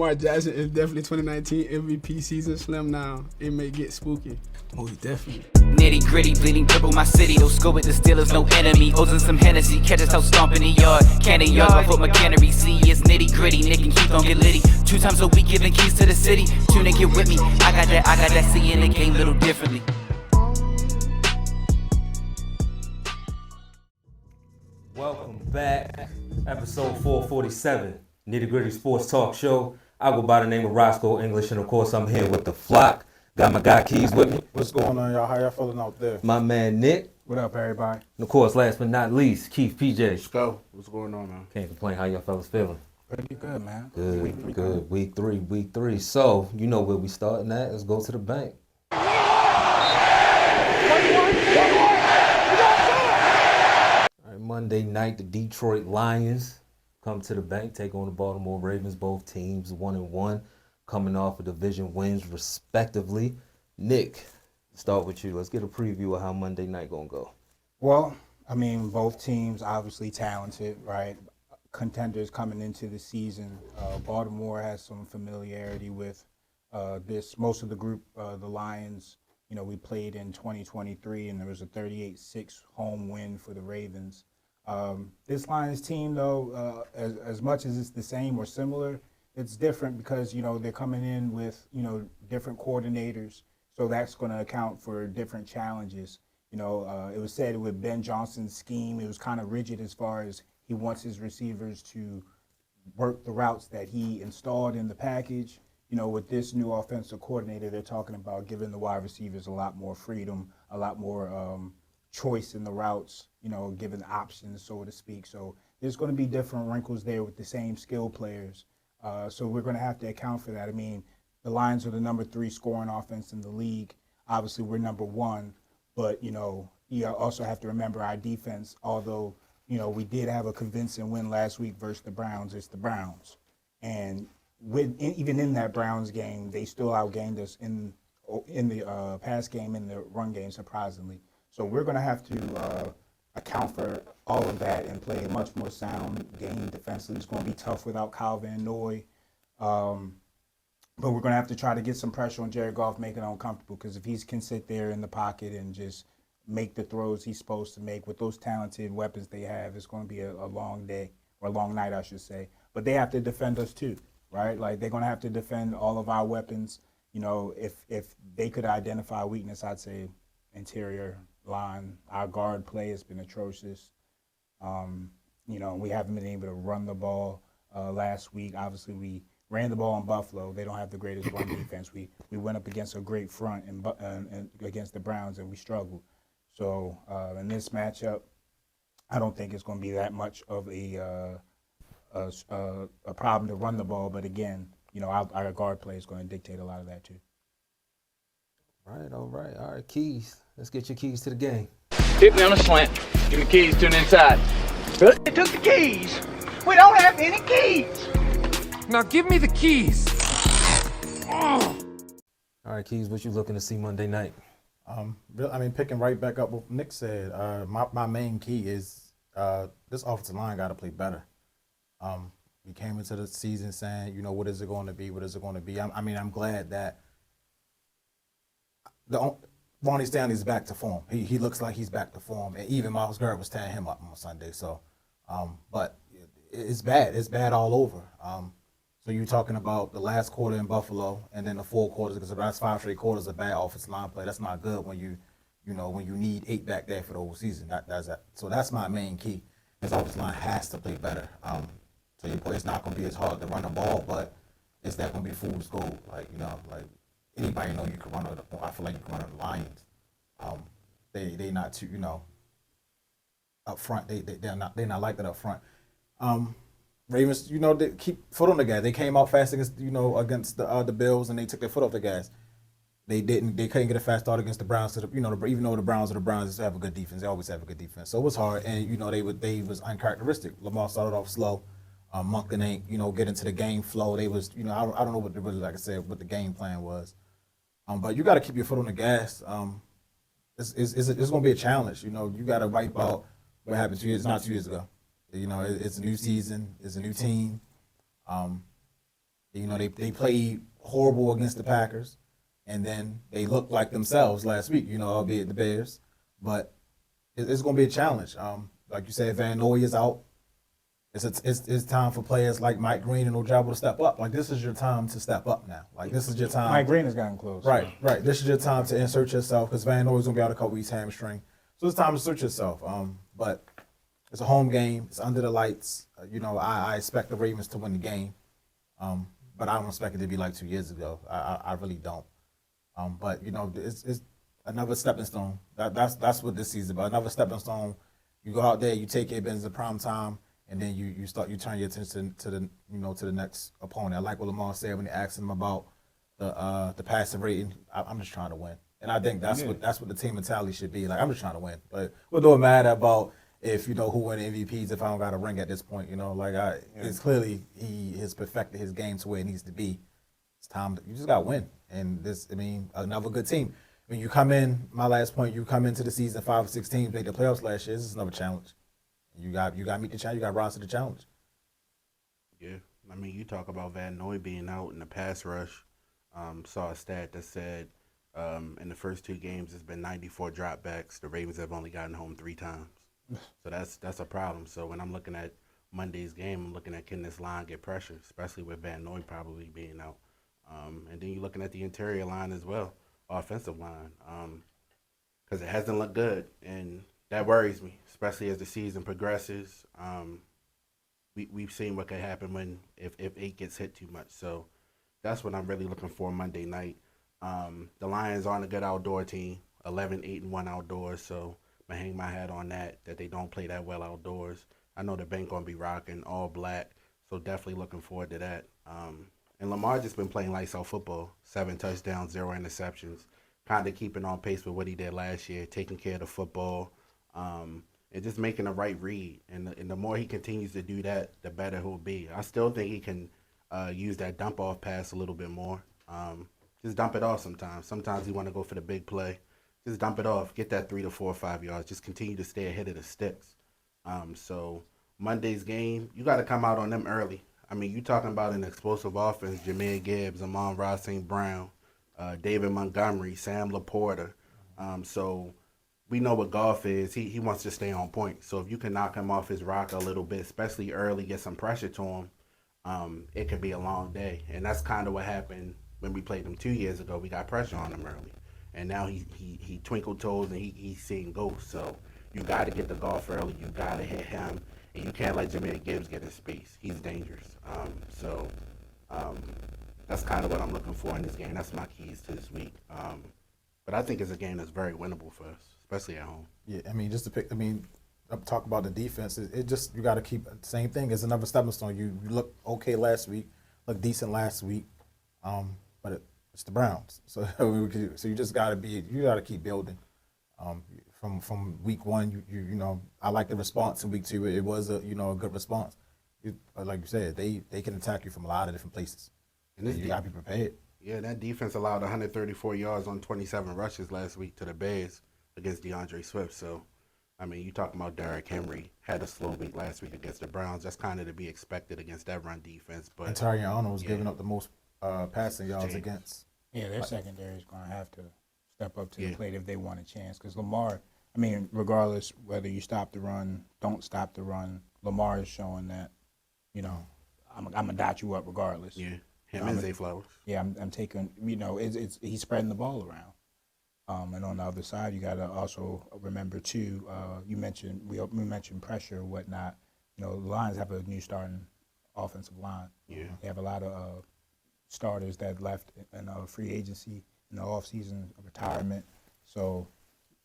Lamar Jackson is definitely 2019 MVP season. Slim now. It may get spooky. Most definitely. Nitty gritty, bleeding purple, my city. Don't score with the Steelers, no enemy. O's and some Hennessy, catch us out stomp in the yard. Cannon yards, my foot, my cannery. See, it's nitty gritty. Nick and Keith don't get litty. 2 times a week, giving keys to the city. Tune and get with me. I got that, seeing the game little differently. Welcome back. Episode 447, Nitty Gritty Sports Talk Show. I go by the name of Roscoe English, and of course, I'm here with the flock. Got my guy Keys with me. What's going on, y'all? How y'all feeling out there? My man Nick. What up, everybody? And of course, last but not least, Keith PJ. Let's go. What's going on, man? Can't complain. How y'all fellas feeling? Pretty good, man. Good. Week three. So, you know where we starting at. Let's go to the bank. All right, Monday night, the Detroit Lions come to the bank, take on the Baltimore Ravens. Both teams 1-1, coming off of division wins respectively. Nick, start with you. Let's get a preview of how Monday night gonna go. Well, I mean, both teams obviously talented, right? Contenders coming into the season. Baltimore has some familiarity with most of the group. The Lions, you know, we played in 2023, and there was a 38-6 home win for the Ravens. This Lions team, though, as much as it's the same or similar, it's different because, you know, they're coming in with, you know, different coordinators. So that's going to account for different challenges. You know, it was said with Ben Johnson's scheme, it was kind of rigid as far as he wants his receivers to work the routes that he installed in the package. You know, with this new offensive coordinator, they're talking about giving the wide receivers a lot more freedom, a lot more choice in the routes, you know, giving options, so to speak. So there's going to be different wrinkles there with the same skill players. So we're going to have to account for that. I mean, the Lions are the number 3 scoring offense in the league. Obviously, we're number 1. But, you know, you also have to remember our defense, although, you know, we did have a convincing win last week versus the Browns. It's the Browns. And even in that Browns game, they still outgained us in the pass game and the run game, surprisingly. So we're going to have to account for all of that and play a much more sound game defensively. It's going to be tough without Kyle Van Noy. But we're going to have to try to get some pressure on Jared Goff, make it uncomfortable, because if he can sit there in the pocket and just make the throws he's supposed to make with those talented weapons they have, it's going to be a long day, or a long night, I should say. But they have to defend us too, right? Like, they're going to have to defend all of our weapons. You know, if they could identify weakness, I'd say interior line. Our guard play has been atrocious. You know, we haven't been able to run the ball last week. Obviously, we ran the ball in Buffalo. They don't have the greatest run defense. We went up against a great front and against the Browns, and we struggled. So in this matchup, I don't think it's going to be that much of a problem to run the ball. But again, you know, our guard play is going to dictate a lot of that too. All right, Keys. Let's get your keys to the game. Hit me on a slant. Give me keys to the inside. They took the keys. We don't have any keys. Now give me the keys. All right, Keys, what you looking to see Monday night? I mean, picking right back up what Nick said, my main key is this offensive line got to play better. We came into the season saying, you know, what is it going to be? I'm glad that Ronnie Stanley's back to form. He looks like he's back to form, and even Myles Garrett was tearing him up on Sunday. So, but it's bad. It's bad all over. So you're talking about the last quarter in Buffalo, and then the 4 quarters, because the last 5 straight quarters of bad offensive line play. That's not good when you need 8 back there for the whole season. That's that. So that's my main key. This offensive line has to play better. So it's not going to be as hard to run the ball, but it's not going to be fool's gold. Like, you know, like anybody know you can run it. I feel like you can run the Lions. They not too, you know, up front. They're not like that up front. Ravens, you know, they keep foot on the gas. They came out fast against the Bills, and they took their foot off the gas. They couldn't get a fast start against the Browns. Even though the Browns are the Browns, they have a good defense. They always have a good defense. So it was hard, and you know, they was uncharacteristic. Lamar started off slow. Moncton ain't, you know, get into the game flow. They was, you know, I don't know what like I said, what the game plan was. But you got to keep your foot on the gas. It's going to be a challenge. You know, you got to wipe out what happened 2 years, not 2 years ago. You know, it's a new season. It's a new team. You know, they played horrible against the Packers, and then they looked like themselves last week, you know, albeit the Bears. But it's going to be a challenge. Like you said, Van Noy is out. It's time for players like Mike Green and Ojabo to step up. Like, this is your time to step up now. Like, this is your time. Mike Green has gotten close. Right. This is your time to insert yourself because Van Noy's going to be out a couple weeks hamstring. So it's time to insert yourself. But it's a home game. It's under the lights. You know, I expect the Ravens to win the game. But I don't expect it to be like 2 years ago. I really don't. But, you know, it's another stepping stone. That's what this season is about. Another stepping stone. You go out there, you take your business in prime time, and then you turn your attention to the next opponent. I like what Lamar said when they asked him about the passing rating. I'm just trying to win, and I think that's what the team mentality should be. Like, I'm just trying to win. But what do it matter about if who win MVPs if I don't got a ring at this point? You know, like it's clearly he has perfected his game to where it needs to be. It's time. You just got to win, and another good team. When you come in, my last point, you come into the season 5 or 6 teams, made the playoffs last year. This is another challenge. You got to meet the challenge. You got to rise to the challenge. Yeah, I mean, you talk about Van Noy being out in the pass rush. Saw a stat that said in the first 2 games, it's been 94 dropbacks. The Ravens have only gotten home 3 times, so that's a problem. So when I'm looking at Monday's game, I'm looking at can this line get pressure, especially with Van Noy probably being out, and then you're looking at the interior line as well, offensive line, because it hasn't looked good and. That worries me, especially as the season progresses. We've seen what can happen if 8 gets hit too much. So that's what I'm really looking for Monday night. The Lions aren't a good outdoor team, 11-8-1 outdoors. So I'm going to hang my hat on that they don't play that well outdoors. I know the bank going to be rocking all black, so definitely looking forward to that. And Lamar just been playing lights out football, 7 touchdowns, 0 interceptions, kind of keeping on pace with what he did last year, taking care of the football. And just making the right read. And the more he continues to do that, the better he'll be. I still think he can use that dump-off pass a little bit more. Just dump it off sometimes. Sometimes you want to go for the big play. Just dump it off. Get that 3 to 4 or 5 yards. Just continue to stay ahead of the sticks. So Monday's game, you got to come out on them early. I mean, you talking about an explosive offense, Jameer Gibbs, Amon-Ra St. Brown, David Montgomery, Sam Laporta. So we know what Goff is. He wants to stay on point. So if you can knock him off his rock a little bit, especially early, get some pressure to him, it could be a long day. And that's kind of what happened when we played him 2 years ago. We got pressure on him early. And now he twinkled toes and he's seeing ghosts. So you got to get the Goff early. You got to hit him. And you can't let Jameer Gibbs get in space. He's dangerous. So that's kind of what I'm looking for in this game. That's my keys to this week. But I think it's a game that's very winnable for us, especially at home. Yeah, talk about the defense. It just, you got to keep the same thing. It's another stepping stone. You looked okay last week, looked decent last week, but it's the Browns. So you just got to keep building. From week 1, you know, I like the response in week 2. It was a good response. Like you said, they can attack you from a lot of different places, and you got to be prepared. Yeah, that defense allowed 134 yards on 27 rushes last week to the Bears against DeAndre Swift. So, I mean, you talking about Derrick Henry had a slow week last week against the Browns. That's kind of to be expected against that run defense. But Tyrion Arnold was giving up the most passing yards against. Yeah, their secondary is going to have to step up to the plate if they want a chance. Because Lamar, I mean, regardless whether you stop the run, don't stop the run, Lamar is showing that, you know, I'm going to dot you up regardless. Yeah. Him and Zay Flowers. Yeah, I'm taking, you know, he's spreading the ball around. And on the other side, you got to also remember, too, we mentioned pressure and whatnot. You know, the Lions have a new starting offensive line. Yeah. They have a lot of starters that left in free agency, in the offseason, retirement. So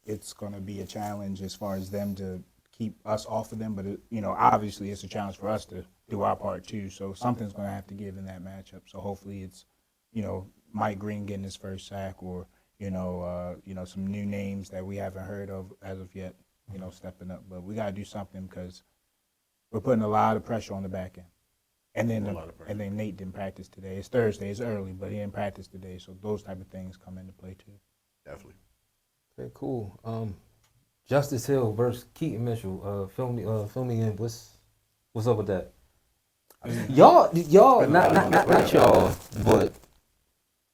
it's going to be a challenge as far as them to keep us off of them. But, you know, obviously it's a challenge for us to do our part too. So something's going to have to give in that matchup. So hopefully it's, you know, Mike Green getting his first sack, or some new names that we haven't heard of as of yet, you know, stepping up. But we got to do something because we're putting a lot of pressure on the back end. And then Nate didn't practice today. It's Thursday, it's early, but he didn't practice today. So those type of things come into play too. Definitely. Okay, cool. Justice Hill versus Keaton Mitchell. Fill me in. What's up with that? Y'all, not y'all, but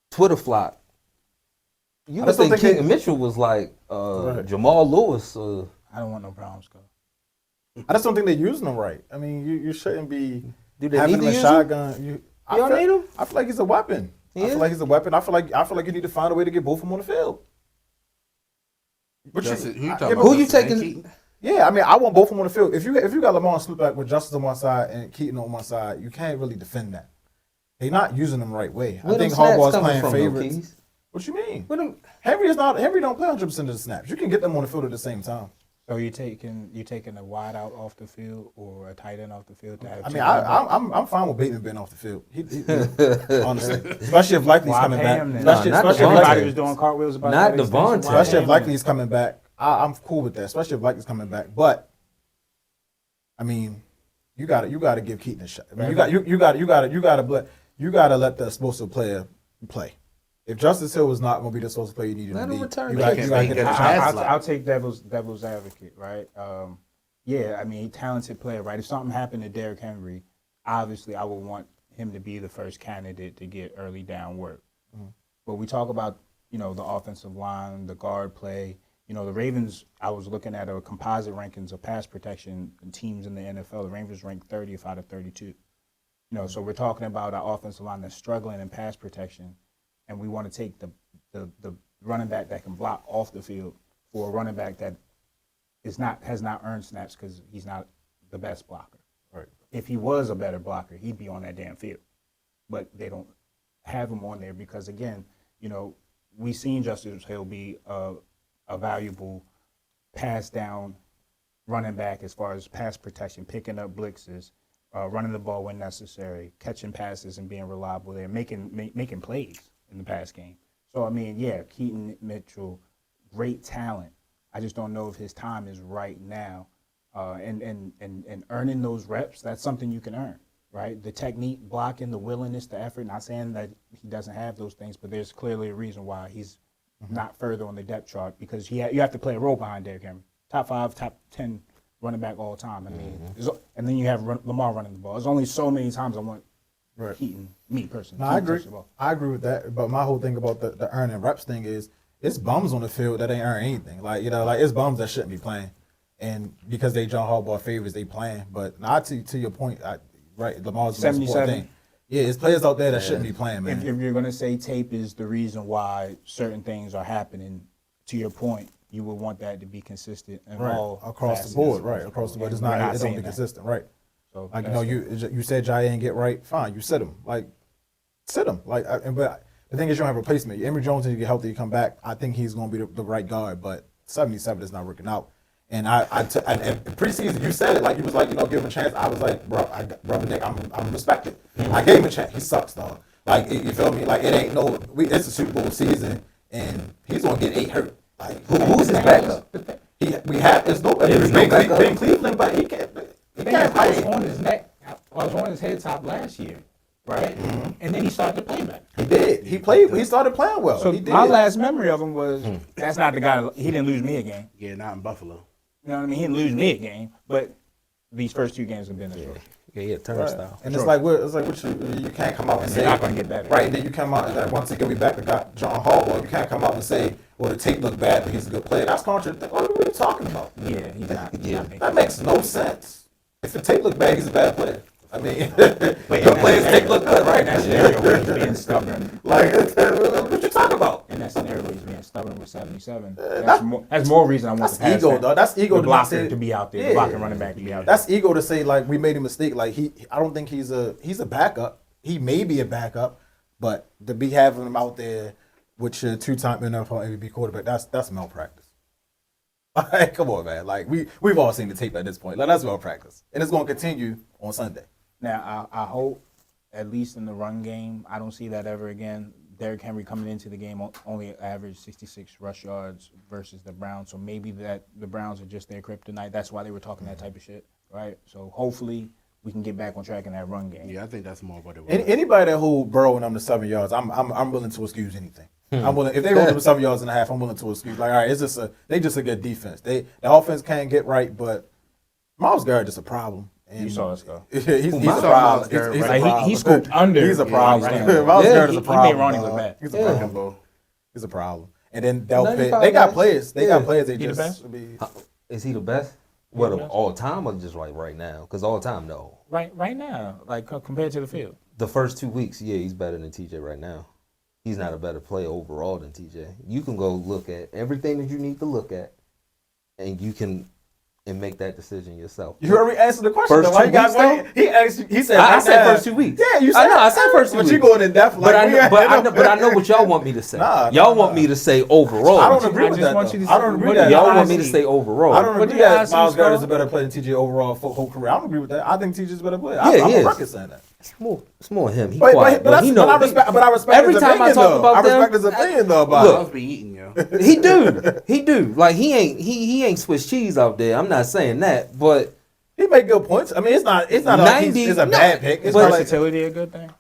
Twitter flock. You would think Keaton Mitchell was like Jamal Lewis. I don't want no Browns go. I just don't think they're using him right. I mean, you shouldn't be Do they having need him to a use shotgun. Y'all need him? I feel like he's a weapon. I feel like he's a weapon. I feel like you need to find a way to get both of them on the field. But who you taking? Yeah, I mean, I want both of them on the field. If you got Lamar and Sluback with Justice on one side and Keaton on one side, you can't really defend that. They're not using them the right way. Where I think them snaps Harbaugh's coming playing from, favorites. What you mean? Henry don't play 100% of the snaps. You can get them on the field at the same time. So you taking a wide out off the field or a tight end off the field to have? I mean, I'm fine with Bateman being off the field. Honestly, especially if Likely's coming back. Especially everybody was doing cartwheels about not Devontae. Especially if Likely's coming back. I'm cool with that. Especially if Likely's coming back. But I mean, you got to give Keaton a shot. I mean, you got to let the explosive player play. If Justice Hill was not going to be the explosive player you needed to be, you got to get a chance. I'll take devil's advocate, right? Yeah, I mean, talented player, right? If something happened to Derrick Henry, obviously I would want him to be the first candidate to get early down work. But we talk about, the offensive line, the guard play. The Ravens, I was looking at a composite rankings of pass protection teams in the NFL. The Ravens ranked 30th out of 32. So we're talking about an offensive line that's struggling in pass protection, and we want to take the running back that can block off the field for a running back that has not earned snaps because he's not the best blocker. Right. If he was a better blocker, he'd be on that damn field. But they don't have him on there because, again, we've seen Justice Hill be a valuable pass down running back as far as pass protection, picking up blitzes, running the ball when necessary, catching passes and being reliable there, making plays in the pass game. So, I mean, yeah, Keaton Mitchell, great talent. I just don't know if his time is right now. And earning those reps, that's something you can earn, right? The technique, blocking, the willingness, the effort, not saying that he doesn't have those things, but there's clearly a reason why he's not further on the depth chart because you have to play a role behind Derrick Henry. Top 5, top 10 running back all time. I mean, and then you have Lamar running the ball. There's only so many times I want Keaton, me personally. No, I agree. I agree with that. But my whole thing about the earning reps thing is it's bums on the field that ain't earn anything. Like, it's bums that shouldn't be playing. And because they John Harbaugh favorites, they playing. But not to your point, right, Lamar's the most important thing. Yeah, it's players out there that shouldn't be playing, man. If you're going to say tape is the reason why certain things are happening, to your point, you would want that to be consistent in all across the board, right? Across the board, it don't be consistent, right? So like you said, Jai ain't get right, fine, you sit him, but the thing is, you don't have a replacement. Emory Jones, when you get healthy, you come back. I think he's going to be the right guard, but 77 is not working out. And and preseason, you said it like you was like, give him a chance. I was like, brother Nick, I'm respected. I gave him a chance. He sucks, dog. Like, you feel me? Like, it ain't it's a Super Bowl season, and he's gonna get 8 hurt. Like, who's his backup? There's nobody. He's been Cleveland, but he can't. I was on his neck. I was on his head top last year, right? Mm-hmm. And then he started to play better. He did. He started playing well. So my last memory of him was that's not the guy. He didn't lose me a game. Yeah, not in Buffalo. You know what I mean? He didn't lose me a game, but these first 2 games have been a struggle. Yeah, turnstile. And it's like what you can't come out and say they're not going to get better. Right, and then you come out and like, once again we back to got John Harbaugh. You can't come out and say, well, the tape looked bad, but he's a good player. That's contrary. What are we talking about? Yeah, he's not. That makes no sense. If the tape looked bad, he's a bad player. I mean, your players tape look good, right? In that scenario where he's being stubborn. Like, what you talking about? In that scenario where he's being stubborn with 77. That's more reason I want the pass ego, though. That's ego the blocker to be out there. The blocking running back to be out there. That's ego to say, like, we made a mistake. Like, I don't think he's a backup. He may be a backup, but to be having him out there with your 2-time NFL MVP quarterback, that's malpractice. Like, come on, man. Like, we've all seen the tape at this point. Like, that's malpractice. And it's going to continue on Sunday. Now, I hope, at least in the run game, I don't see that ever again. Derrick Henry coming into the game only averaged 66 rush yards versus the Browns. So maybe that the Browns are just their kryptonite. That's why they were talking that type of shit, right? So hopefully we can get back on track in that run game. Yeah, I think that's more what it was. Anybody that hold Burrow and them to 7 yards, I'm willing to excuse anything. I'm willing, if they hold them to 7 yards and a half, I'm willing to excuse. Like, all right, they just a good defense. The offense can't get right, but Myles Garrett is a problem. You saw us go. He's Who, a Miles problem. Garrett, He's a Right, problem. he scooped under. He's a problem. Miles Miles Yeah, Garrett is a he problem. made Ronnie look dog. bad. He's a Yeah. problem. He's a problem. And then Del Pitt. 95 They got guys. players. They Yeah. got players. They He the just best? be. Is he the best? What, of all time or just like right now? Because all time, no. Right now, like compared to the field. The first 2 weeks, yeah, he's better than TJ right now. He's not a better player overall than TJ. You can go look at everything that you need to look at, and you can make that decision yourself. You already answered the question. First though. Why 2 you guys weeks, wait? He asked. He said. I right said now. first 2 weeks. Yeah, you said. I know. I said first 2 But weeks. you going in depth. But Like, I know what y'all want me to say. Nah, y'all nah, want nah. me to say overall. I don't agree I with just that. want though. you to I say- don't agree what with that. Y'all I want me to see. say overall. I don't What agree did I that see, Miles Garrett is Scott? a better player than TJ overall for whole career. I don't agree with that. I think TJ's a better player. Yeah, I'm he on is. record saying that. It's more him. He But, quiet, but, he know. I respect every his time I opinion, talk though. about I respect them, his opinion though about Look, it. Miles be eating, yo. He do. Like he ain't Swiss cheese out there. I'm not saying that, but He make good points. I mean, it's not like 90 he's a bad pick. It's but- not like Versatility a good thing?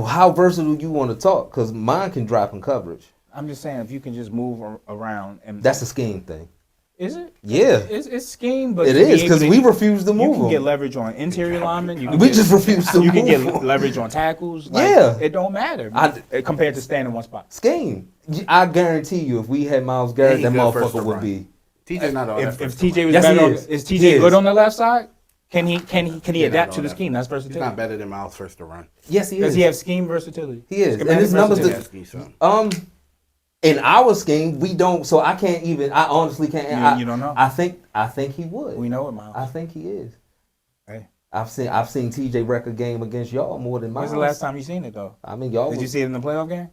how versatile you want to talk? Because mine can drop in coverage. I'm just saying if you can just move around and That's a scheme thing. is it? Yeah, It's scheme, but it to be is because able we to- refuse to You move can get them. leverage on interior linemen. You can We get, just refuse to you can move get them. leverage on tackles. Like, Yeah. it don't matter compared to staying in one spot. Scheme. I guarantee you, if we had Miles Garrett, He that good first motherfucker to would run. be. TJ not all If that. TJ was Yes, he better, is. is He TJ is. good on the left side? Can he adapt not to all the that. scheme? That's He's not versatility. better than Miles first to run. Yes, he Does is. he have scheme versatility? He is, and Schematic his numbers. versatility. In our scheme, we don't. So I can't even. I honestly can't. You don't know? I think he would. We know it, Miles. I think he is. Hey. I've seen TJ record game against y'all more than Miles. When's the last time you seen it though? I mean, y'all. Did you see it in the playoff game?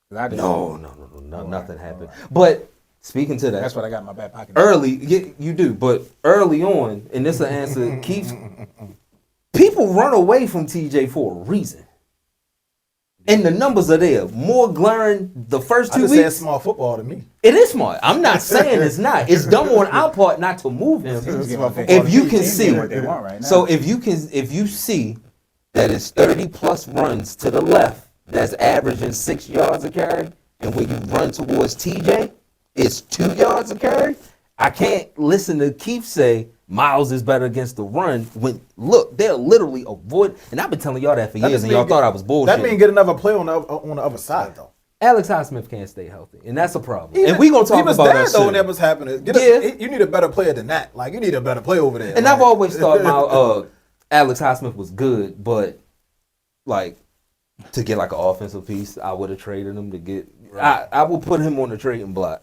'Cause I didn't. No, nothing happened. But speaking to that, That's what I got in my back pocket. early, you do, but early on, and this will answer Keith's. People run away from TJ for a reason, and the numbers are there. More glaring the first I 2 just say it's weeks. small football to me. It is smart. I'm not saying it's not. It's dumb on our part not to move him. If you can see, what they want right now. so if you see that it's 30 plus runs to the left, that's averaging 6 yards a carry, and when you run towards TJ, it's 2 yards a carry. I can't listen to Keith say Miles is better against the run when look, they're literally avoid. And I've been telling y'all that for years, and y'all thought I was bullshit. That mean get another play on the other side though. Alex Highsmith can't stay healthy, and that's a problem. And we gonna talk he was about there that though soon. when that was happening. You need a better player than that. Like you need a better player over there. And like, I've always thought my Alex Highsmith was good, but like to get like an offensive piece, I would have traded him to get. I would put him on the trading block,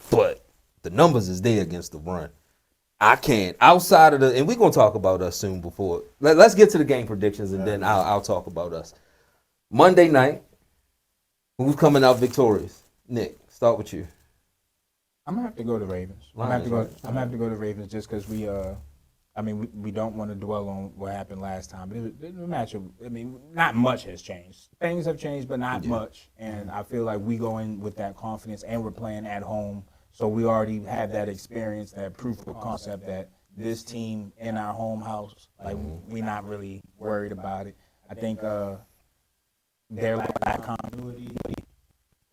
but the numbers is there against the run. I can't outside of the, and we're gonna talk about us soon. Before let's get to the game predictions, and then I'll talk about us. Monday night, who's coming out victorious? Nick, start with you. I'm gonna have to go to Ravens. I'm gonna have to go to Ravens just because we don't want to dwell on what happened last time. But the matchup, not much has changed. Things have changed, but not much. And I feel like we go in with that confidence, and we're playing at home, so we already have that experience, that proof of concept that this team in our home house, like we're not really worried about it. I think their lack of continuity,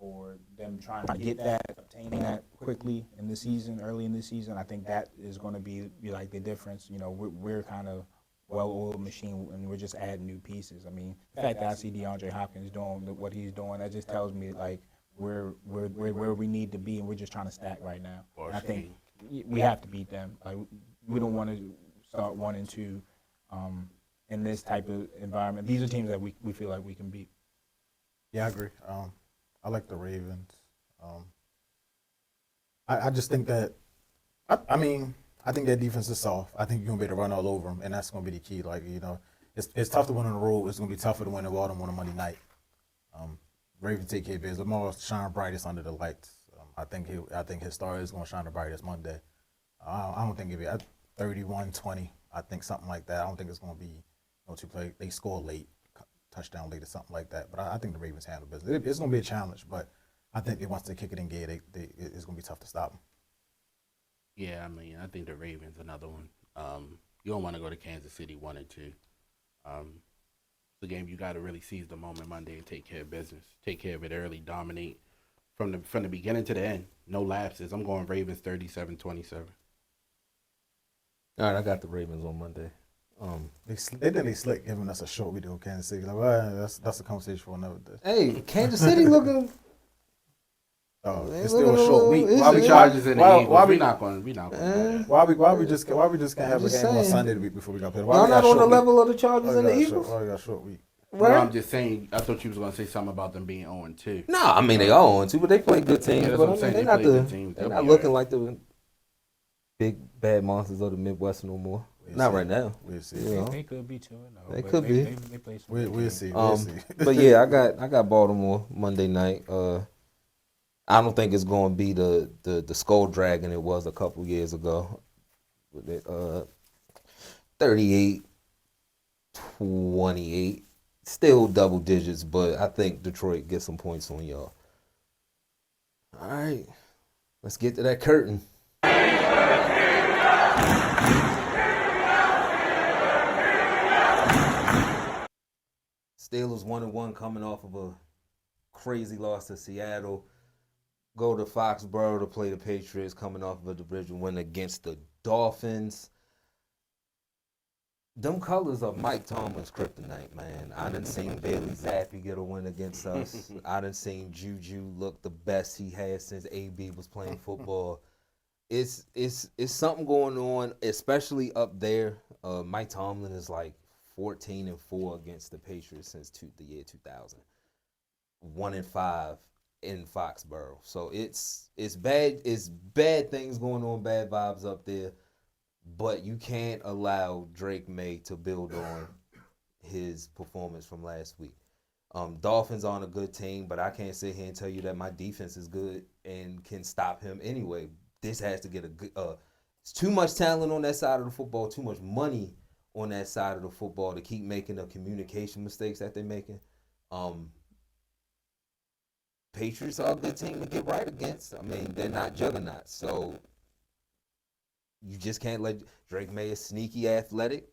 or them trying to get that, obtaining that quickly in the season, early in the season, I think that is going to be like the difference. We're kind of well-oiled machine, and we're just adding new pieces. I mean, the fact that I see DeAndre Hopkins doing what he's doing, that just tells me like we're where we need to be, and we're just trying to stack right now. And I think we have to beat them. Like we don't want to start 1-2 in this type of environment. These are teams that we feel like we can beat. Yeah, I agree. I like the Ravens. I just think that, I think their defense is soft. I think you're going to be able to run all over them, and that's going to be the key. Like, it's tough to win on the road. It's going to be tougher to win in Baltimore on a Monday night. Ravens take care of business. Lamar shine brightest under the lights. I think his star is going to shine the brightest Monday. I don't think it'll be 31-20. I think something like that. I don't think it's going to be two play. They score late, touchdown late or something like that. But I think the Ravens handle business. It's going to be a challenge, but I think once they kick it in gear, it's going to be tough to stop them. Yeah, I think the Ravens another one. You don't want to go to Kansas City 1-2. It's a game you got to really seize the moment Monday and take care of business. Take care of it early, dominate from the beginning to the end. No lapses. I'm going Ravens 37-27. All right, I got the Ravens on Monday. They think they slick giving us a short video of Kansas City. Like, well, that's a conversation for another day. Hey, Kansas City looking. It's still a short week. Why we Chargers and the Eagles? We're not going to do that. Why we just can't have a game on Sunday the week before we got played? Y'all not on the level of the Chargers and the Eagles? Why we got a short week? Right? No, I'm just saying. I thought you was going to say something about them being 0-2. No, I mean they are 0-2, but they play good teams. Yeah, but they're not looking like the big bad monsters of the Midwest no more. Not right now. We'll see. They could be 2-0. They could be. They play some We'll see. But yeah, I got Baltimore Monday night. I don't think it's going to be the skull dragon it was a couple years ago. With it, 38-28, still double digits, but I think Detroit gets some points on y'all. All right, let's get to that curtain. Steelers 1-1 coming off of a crazy loss to Seattle. Go to Foxborough to play the Patriots coming off of a division win against the Dolphins. Them colors are Mike Tomlin's kryptonite, man. I done seen Bailey Zappi get a win against us. I done seen Juju look the best he has since AB was playing football. It's something going on, especially up there. Mike Tomlin is like 14-4 against the Patriots since the year 2000. 1-5 in Foxborough. So it's bad. It's bad things going on, bad vibes up there. But you can't allow Drake May to build on his performance from last week. Dolphins aren't a good team, but I can't sit here and tell you that my defense is good and can stop him anyway. This has to get a good. It's too much talent on that side of the football, too much money on that side of the football to keep making the communication mistakes that they're making. Patriots are a good team to get right against. I mean, they're not juggernauts, so you just can't let Drake May is sneaky athletic.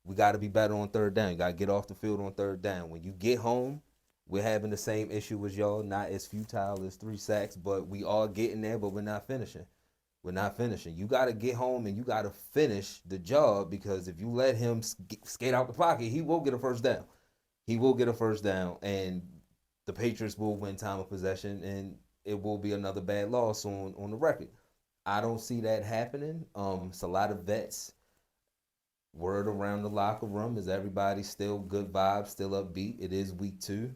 We got to be better on third down. You got to get off the field on third down. When you get home, we're having the same issue as y'all. Not as futile as 3 sacks, but we are getting there, but we're not finishing. We're not finishing. You got to get home and you got to finish the job, because if you let him skate out the pocket, he will get a first down. He will get a first down, and the Patriots will win time of possession, and it will be another bad loss on the record. I don't see that happening. It's a lot of vets. Word around the locker room is everybody still good vibes, still upbeat. It is week 2.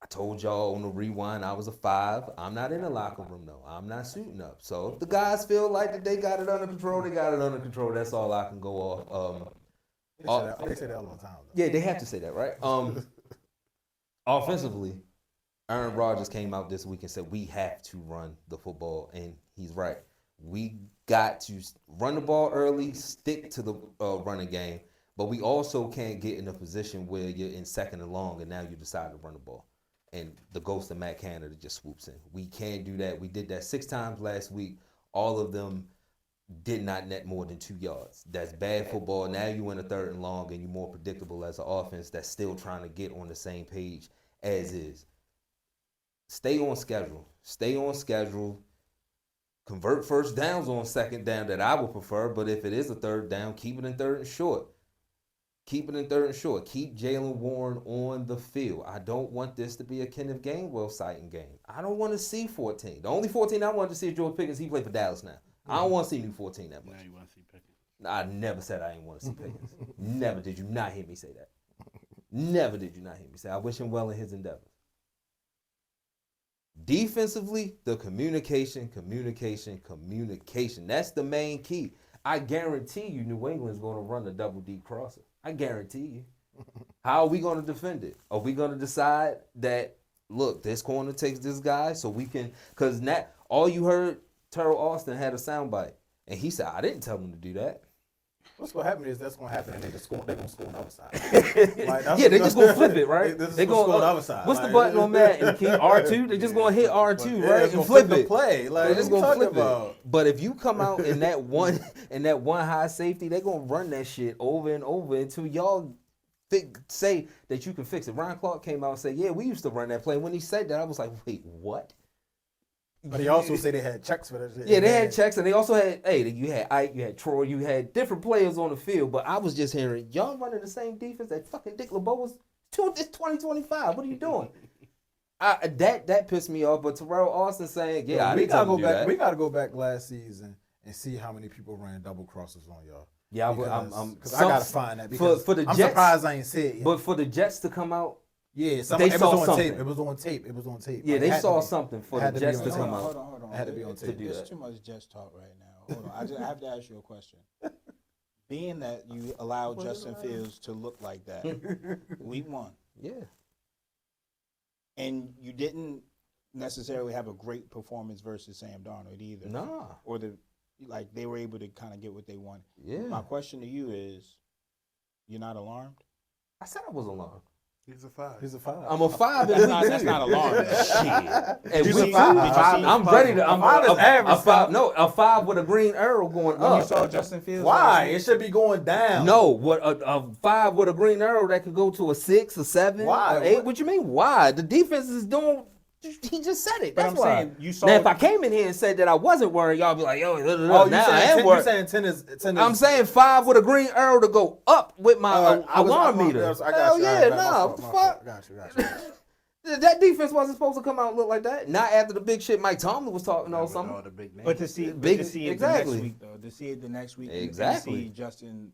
I told y'all on the rewind I was a 5. I'm not in the locker room, though. I'm not suiting up. So if the guys feel like that they got it under control, they got it under control. That's all I can go off. They say that all the time, though. Yeah, they have to say that, right? Offensively, Aaron Rodgers came out this week and said we have to run the football, and he's right. We got to run the ball early, stick to the running game, but we also can't get in a position where you're in second and long and now you decide to run the ball. And the ghost of Matt Canada just swoops in. We can't do that. We did that 6 times last week. All of them did not net more than 2 yards. That's bad football. Now you in a third and long and you're more predictable as an offense that's still trying to get on the same page as is. Stay on schedule. Stay on schedule. Convert first downs on second down that I would prefer, but if it is a third down, keep it in third and short. Keep it in third and short. Keep Jalen Warren on the field. I don't want this to be a Kenneth Gainwell sighting game. I don't want to see 14. The only 14 I wanted to see is George Pickens. He played for Dallas now. I don't want to see new 14 that much. Now you want to see Pickens. I never said I didn't want to see Pickens. Never did you not hear me say that. Never did you not hear me say. I wish him well in his endeavors. Defensively, the communication. That's the main key. I guarantee you New England's going to run a double deep crosser. I guarantee you. How are we going to defend it? Are we going to decide that, look, this corner takes this guy so we can, because all you heard, Terrell Austin had a soundbite, and he said, I didn't tell him to do that. What's going to happen is that's going to happen, and they're going to score on the other side. Yeah, they're just going to flip it, right? They're going to score on the other side. What's the button on that? And keep R2? They're just going to hit R2, right? And flip it. Play. They're just going to flip it. But if you come out in that one high safety, they're going to run that shit over and over until y'all say that you can fix it. Ryan Clark came out and said, yeah, we used to run that play. When he said that, I was like, wait, what? But he also say they had checks for that shit. Yeah, they had checks, and they also had, you had Ike, you had Troy, you had different players on the field, but I was just hearing, y'all running the same defense that fucking Dick LeBeau was, it's 2025, what are you doing? That pissed me off, but Terrell Austin saying, yeah, I we didn't gotta tell go you back. that. We gotta go back last season and see how many people ran double crosses on y'all. Yeah, because I gotta find that because for the I'm Jets, surprised I ain't see it yet. But for the Jets to come out, yeah, they it saw was on something. tape. It was on tape. It was on tape. Yeah, Like, they it had saw to be. something for It the had to be Jets on to tape. come out. Hold on. It had to be on tape. There's too much Jets talk right now. Hold on. I have to ask you a question. Being that you allowed Justin Fields to look like that, week 1, Yeah. and you didn't necessarily have a great performance versus Sam Darnold either. Nah. Or they were able to kind of get what they wanted. Yeah. My question to you is, you're not alarmed? I said I was alarmed. He's a 5. He's a 5. I'm a 5. That's not alarming. And He's we- a 5. I'm ready to. I'm A 5 is average, a 5. No, a 5 with a green arrow going When you up. saw Justin Fields, Why? It should be going down. No, what a 5 with a green arrow that could go to a 6, a 7, Why? or 8. What you mean? Why? The defense is doing. He just said it. But That's I'm why. saying, you saw- Now, if I came in here and said that I wasn't worried, y'all be like, yo, Oh, now I am you worried. saying 10 is 10 is. I'm saying 5 with a green arrow to go up with my alarm meter. I got Hell you. yeah, All right, my nah, fault, what the my fuck? fault. Got you. That defense wasn't supposed to come out and look like that. Not after the big shit Mike Tomlin was talking all With summer. all the big names. But to see, Big- to see it exactly. the next week, though, to see it the next week, Exactly. and see Justin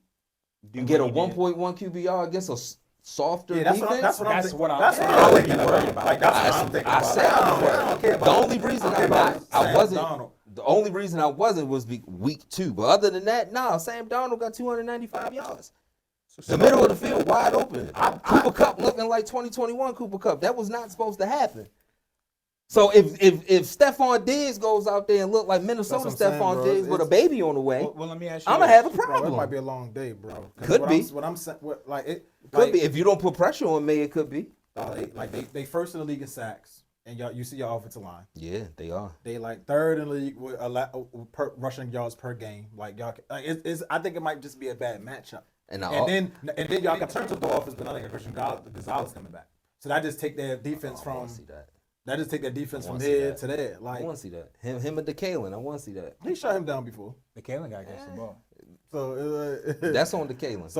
do Get a what he did. 1.1 QBR against a softer Yeah, that's defense. what I'm That's thinking. what I'm- That's what I would be worried about. Like, that's what I'm thinking. I said I was I don't care worried. about The only reason I Sam wasn't. Darnold. The only reason I wasn't was week 2. But other than that, nah, Sam Darnold got 295 yards. The middle of the field wide open. Cooper Kupp looking like 2021 Cooper Kupp. That was not supposed to happen. So if Stephon Diggs goes out there and look like Minnesota That's what I'm saying, Stephon bro. Diggs with a It's- baby on the way, Well, let me ask you. I'm gonna this. have a Bro, it problem. might be a long day, bro. 'Cause Could be. What I'm saying, like it Could like, be. If you don't put pressure on me, it could be. they first in the league in sacks, and you see your offensive line. Yeah, they are. They like third in the league with rushing yards per game. Like y'all, it's I think it might just be a bad matchup. And then y'all can turn to the offense, but nothing like Christian Gonzalez coming back. So that just take their defense I from want to see that. that just take their defense I from wanna see here that. to there. I Like want to see that. Him and DeKalen. I want to see that. he shut him down before. The Kalen guy gets the ball. So That's on DeKalen.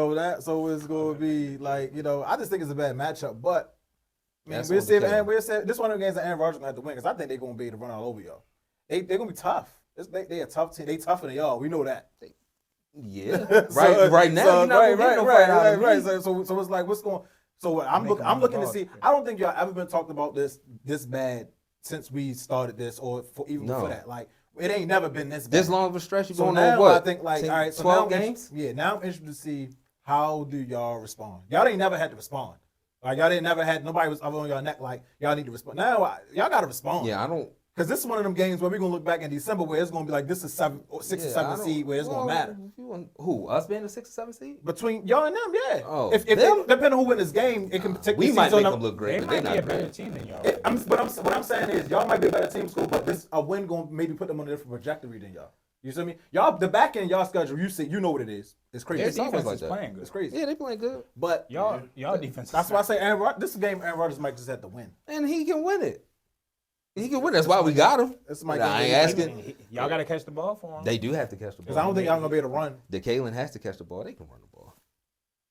so it's going to be like, I just think it's a bad matchup, but I mean, That's we'll on see if DeKalen. this one of the games that Aaron Rodgers going to have to win because I think they're going to be able to run all over y'all. They're going to be tough. They a tough team. They tougher than y'all. We know that. Yeah. So- right now, so- you're not gonna get no fight out of me. right. So it's like, what's going? So I'm looking to see. I don't think y'all ever been talking about this bad since we started this, or even No. before that. Like it ain't never been this bad. This long of a stretch, you So going now on what? I think like 10, all right, so 12 now I'm games. Yeah, now I'm interested to see how do y'all respond. Y'all ain't never had to respond. Like y'all didn't never had nobody was up on y'all neck like y'all need to respond. Now y'all got to respond. Yeah, I don't. Because this is one of them games where we're gonna look back in December where it's gonna be like this is 6 or 7 seed where it's gonna matter. Who? Us being a 6 or 7 seed? Between y'all and them, yeah. Oh, if them? depending on who win this game, it can take We the might season make up. them look great, They but might they're be a not better great. team than y'all. What I'm saying is y'all might be a better team school, but a win gonna maybe put them on a different trajectory than y'all. You see me? Y'all the back end y'all schedule, you know what it is. It's crazy. Their It's always defense like is that. playing good. It's crazy. Yeah, they playing good, But Y'all defense. that's why I say this game Aaron Rodgers might just have to win. and he can win it. He can win. That's why we got him. This might I ain't asking. Y'all got to catch the ball for him. They do have to catch the Because ball. I don't think y'all gonna be able to run. DeKalen has to catch the ball. They can run the ball.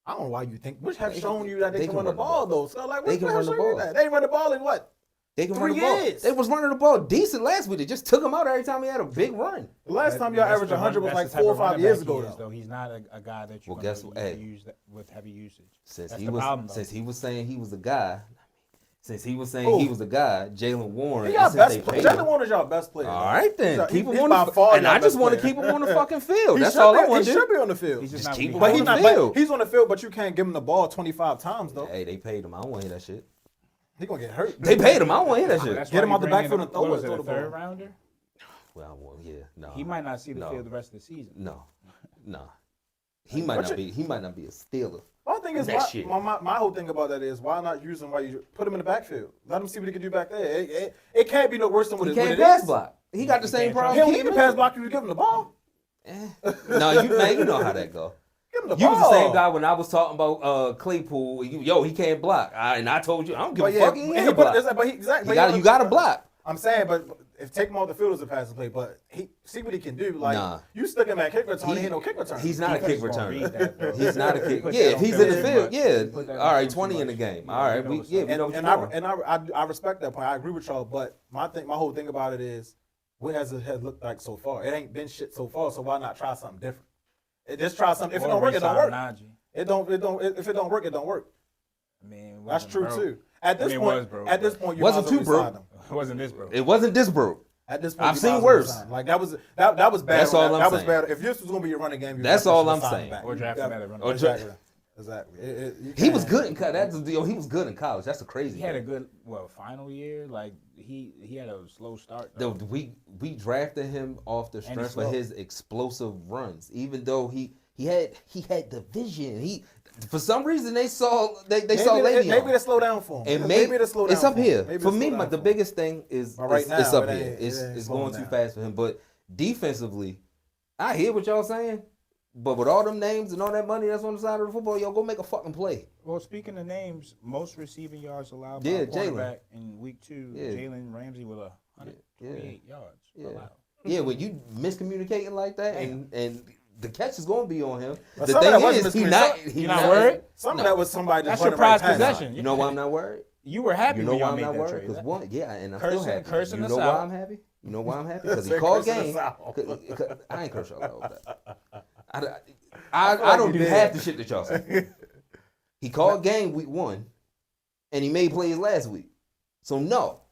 I don't know why you think which have They shown can- you that they can run the ball though. So like They what can the hell run the show you ball. that? They ain't run the ball in what? They can 3 run the ball. years. They was running the ball decent last week. They just took him out every time he had a big run. The last time y'all averaged 100 was like 4 or 5 years ago though. He's not a guy that you Well, guess what? Hey. use that with heavy usage. Since That's he the was problem, though. since he was saying he was a guy. Since he was saying Who? he was a guy, Jalen Warren. He y'all and since best they paid Jalen him- Warren's y'all best player. All right then, He's keep him he's on by the far and y'all I just best want to player. keep him on the fucking field. He That's should all be- I want He to should do. be on the field. He's just Just not. keep him But on he's the not. field. But he's on the field, but you can't give him the ball 25 times though. Hey, they paid him. I don't want to hear that shit. He gonna get hurt. They paid him. I don't want to hear that shit. That's Get why him you out the bring in backfield and throw what it, was throw it, the a third ball. rounder? Yeah, no. He might not see the No. field the rest of the season. No. He might not be. He might not be a Steeler. My thing is, That shit. my whole thing about that is why not use him while you put him in the backfield? Let him see what he can do back there. It can't be no worse than what He it can't is. pass block. He got the He same can't problem. He don't Keith even Mitchell. pass block. You give him the ball. No, you know how that go. Give him the You ball. was the same guy when I was talking about Claypool. He can't block. And I told you, I don't give But a yeah, fuck. He and ain't he block. put, it's like, but he exactly. You got to block. I'm saying, but if take him off the field as a passing play, but he see what he can do. Like Nah. you stick him at kick return, he ain't no kick return. He's not a kick returner. That, He's not a kick. Put Yeah, that if on he's film in the too field, much. yeah. Put that on All right, film too 20 in the much. game. Yeah, All right, you know we what's yeah, up. we know what and you're doing. I respect that point. I agree with y'all, but my whole thing about it is, what has it looked like so far? It ain't been shit so far, so why not try something different? Just try something. If it don't work, it don't work. Najee. If it don't work, it don't work. I mean, it That's wasn't true broke. too. At this it point, was broke, at this but- point, you Wasn't might as well too broke. resign them. It wasn't this, bro. It wasn't this broke. At this point, I've you seen might as well worse. resign. Like that was bad. That's all I'm that was saying. bad. If this was gonna be a running game, you That's definitely all should I'm sign him saying. back. Or draft You him at a running Or back. dra- Exactly. He was good in college. He was good in college. That's the crazy. He had a thing. good final year. Like he had a slow start. Though Though. we drafted him off the strength of slow. his explosive runs. Even though he had the vision. He for some reason they saw saw Le'Veon. Maybe they slow down for him. And maybe they slow down. it's up for him. here. Maybe For they me, slow down the for him. biggest thing is But right it's now, up it here. ain't- It's it ain't going slowing too down. fast for him. But defensively, I hear what y'all saying. But with all them names and all that money that's on the side of the football, y'all go make a fucking play. Well, speaking of names, most receiving yards allowed Yeah, by a Jalen. quarterback in week 2. Yeah. Jalen Ramsey with 128 yards Yeah. allowed. Yeah, when you miscommunicating like that and the catch is going to be on him. But The some of that thing wasn't is, he miscommunication. not worried? Some of that was somebody That's just your running right prized past possession. him. You know why I'm not worried? You were happy You know when why y'all I'm made not that worried? trade. Because one, yeah, and I'm Cursing- still happy. cursing You us know why out. I'm happy? You know why I'm happy? Because he Say called cursing game. us out. I ain't curse y'all out. I don't do half the shit that y'all say. He called game week 1, and he made plays last week. So no,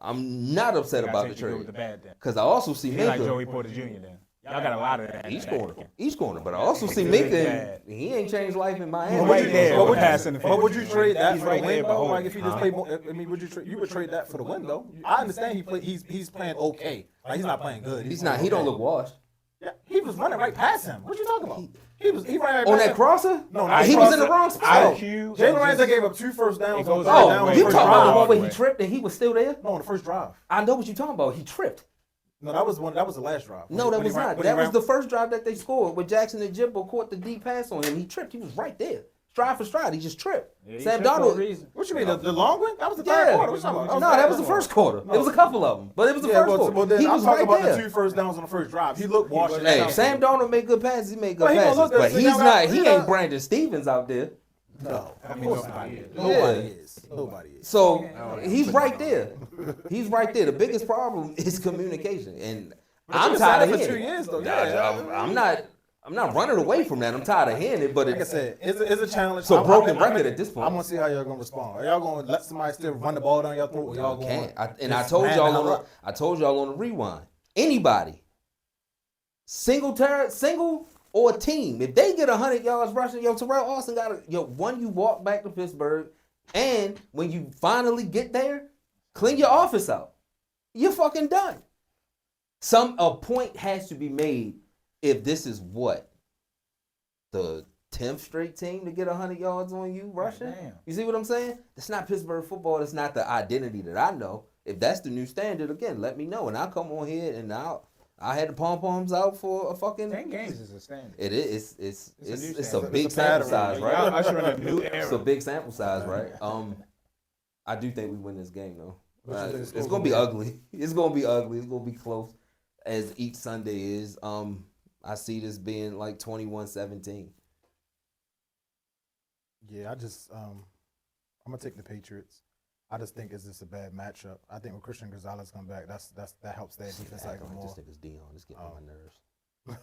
I'm not upset You about gotta the take the good with trade. the bad then. Because I also see He like Minka. Joey Porter Jr. then. Y'all got a lot of that. Each corner. But I also see Good Minka. bad. He ain't changed life in Miami. He's right there. But would you, Passing the but would you trade that He's for right the there, win but though? hold Like it. if he just played more, I mean, you would trade that for the win though? I understand he's playing okay. Like he's not playing good. He's not. playing He don't okay. look washed. Yeah, he was running right past him. What you talking about? He ran right On past that him. crosser? No, not he was in the wrong spot. IQ. Jalen Ramsey gave up 2 first downs. It goes on all third the down way. on You the talking first about the drive. one where he tripped and he was still there? No, on the first drive. I know what you're talking about. He tripped. No, that was the last drive. No, that was not. That was the first drive that they scored where Jackson and Jimbo caught the deep pass on him. He tripped. He was right there. Stride for stride. He just tripped. Yeah, he Sam tripped for a Donald. reason. What you mean, the long one? That was the third Yeah. quarter. What you talking about? No, that was the first quarter. It was a couple of them, but it was the Yeah, first well, quarter. then He I'm was talking right about the there. 2 first downs on the first drive. He looked washed. in the Hey, second Sam quarter. Donald made good passes. He made good Well, he gonna passes, look good. but So he's y'all not. got- He you ain't know- Brandon Stevens out there. No, I of mean, course nobody not. is. Nobody is. Nobody is. So he's right there. He's right there. The biggest problem is communication, and I'm you tired of signed for hearing 2 it. years, though. Nah, Yeah. I'm not running away from that. I'm tired of hearing it, but Like I said, it's a challenge. It's a broken I'm record at this point. I'm gonna see how y'all gonna respond. Are y'all gonna let somebody still run the ball down your throat? Or y'all y'all going? can't. I told y'all on the rewind. Anybody, single or team, if they get 100 yards rushing, Terrell Austin got one. You walk back to Pittsburgh, and when you finally get there, clean your office out. You're fucking done. A point has to be made if this is what the 10th straight team to get 100 yards on you rushing. Damn. You see what I'm saying? That's not Pittsburgh football. That's not the identity that I know. If that's the new standard, again, let me know, and I'll come on here and I had the pom poms out for a fucking 10 games is a standard. It is. It's new a standard. big It's a sample pattern. size, right? Y'all ushering a new It's era. a big sample size, right? I do think we win this game though. What you think the It's score's gonna be gonna be? ugly. It's gonna be ugly. It's gonna be close, as each Sunday is. I see this being like 21-17. Yeah, I'm gonna take the Patriots. I just think it's just a bad matchup. I think when Christian Gonzalez come back, that helps their defense Acting even like more. this nigga's Dion. It's getting on my nerves.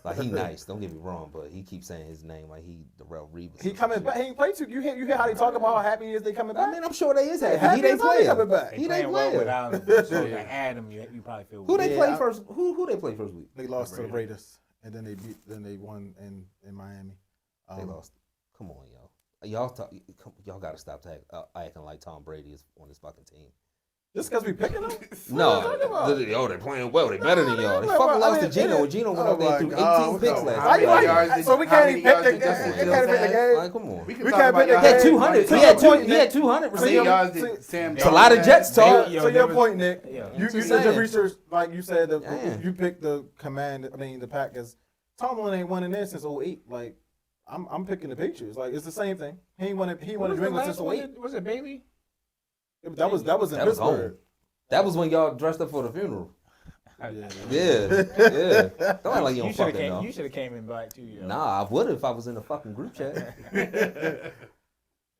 Like he nice, don't get me wrong, but he keeps saying his name like he Darrell Reeves. He coming back. He ain't played too. You hear how they talk about how happy he is they coming back? I mean, I'm sure they is happy. Happy He they as hell they player. coming back. They He they playing well player. without him. So to add him, you probably feel Who they Yeah, play I- first? Who they play first week? They lost to the Raiders, and then they won in Miami. They lost. Come on, y'all. Y'all got to stop acting like Tom Brady is on this fucking team. Just because we picking them? No, they playing well. They better than y'all. They fucking lost to Geno, and Geno went out there through 18 picks last Why you night. like? So we can't even pick the game. Like, come on. We can't pick the He had game. 200. To He your had point, 200 How many receiving. yards did Sam It's a lot of Jets talk. Yo, To there your was- point, Nick, Yeah. you did saying. your research, like you said, Damn. you picked the the Packers. Tomlin ain't won in there since 08. Like, I'm picking the Patriots. Like, it's the same thing. He ain't won New England since 08. Was it Bailey? That was in That was Pittsburgh. home. That was when y'all dressed up for the funeral. Yeah. Don't act like you don't fucking know. You should have came in black too, yo. Nah, I would if I was in the fucking group chat.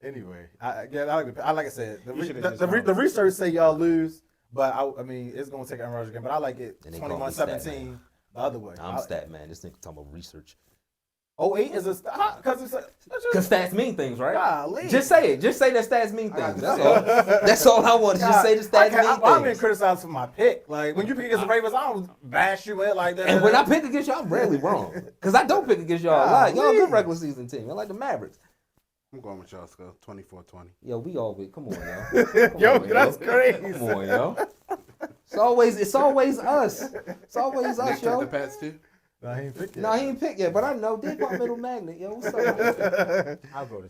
Anyway, like I said, You should've just the research say y'all lose, but I mean it's gonna take Aaron Rodgers again. But I like it And they call me 21-17 the other way. I'm stat man. This nigga talking about research. 08 is a because it's Because stats mean things, right? golly. Just say it. Just say that stats mean things. That's all. That's all I want. Just say the stats mean I'm being things. criticized for my pick. Like when you pick against the Ravens, I don't bash you in like that. And when I pick against y'all, I'm rarely wrong. Because I don't pick against y'all a lot. Y'all a good regular season team. I like the Mavericks. I'm going with y'all, Skull. 24-20. Yo, we always come on, yo. Come Yo, on, that's crazy. Come on, yo. It's always us. It's always us, Nick took the yo. Pats too. No, he ain't picked yet. No, he ain't picked yet, but I know departmental magnet, yo. What's up? I'll go to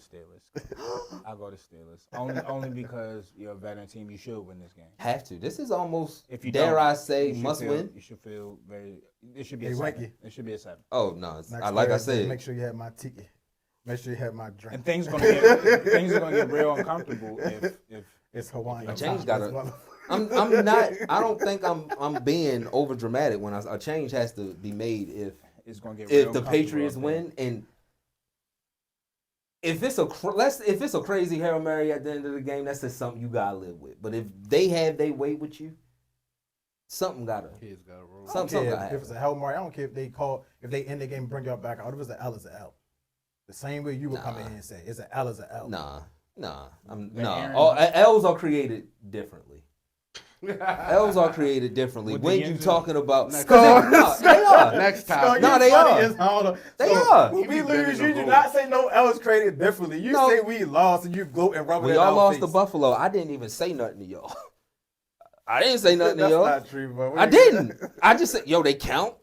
Steelers. Only because you're a veteran team. You should win this game. Have to. This is almost, If you dare don't, I say, you should must feel- win. You should feel very. It should be Hey, a 7. Wanky. It should be a 7. Oh no, Next like I Thursday, said, make sure you have my ticket. Make sure you have my drink. And things are gonna get real uncomfortable if It's Hawaiian. A change time. gotta- I'm not. I don't think I'm being over dramatic when a change has to be made it's gonna get real if the uncomfortable Patriots up there. win and if it's a crazy Hail Mary at the end of the game, that's just something you gotta live with. But if they have their way with you, something gotta. Kids got to roll. I don't Something care gotta if it's a happen. Hail Mary. I don't care if they end the game and bring y'all back out. If it's an L, it's an L. The same way you would come in here and say it's an L, is an L. Nah. Aaron- L's are created differently. L's are created differently. With the When you engine- talking about, Next they are. Next Scott, topic. No, you they funny are. as hell. They So, are. When we You be bending lose, the you do rules. not say no L is created differently. You No. say we lost and you gloat and rub it We in all our lost face. to Buffalo. I didn't even say nothing to y'all. I didn't say nothing to That's y'all. not true, bro. I didn't. I just said, yo, they count.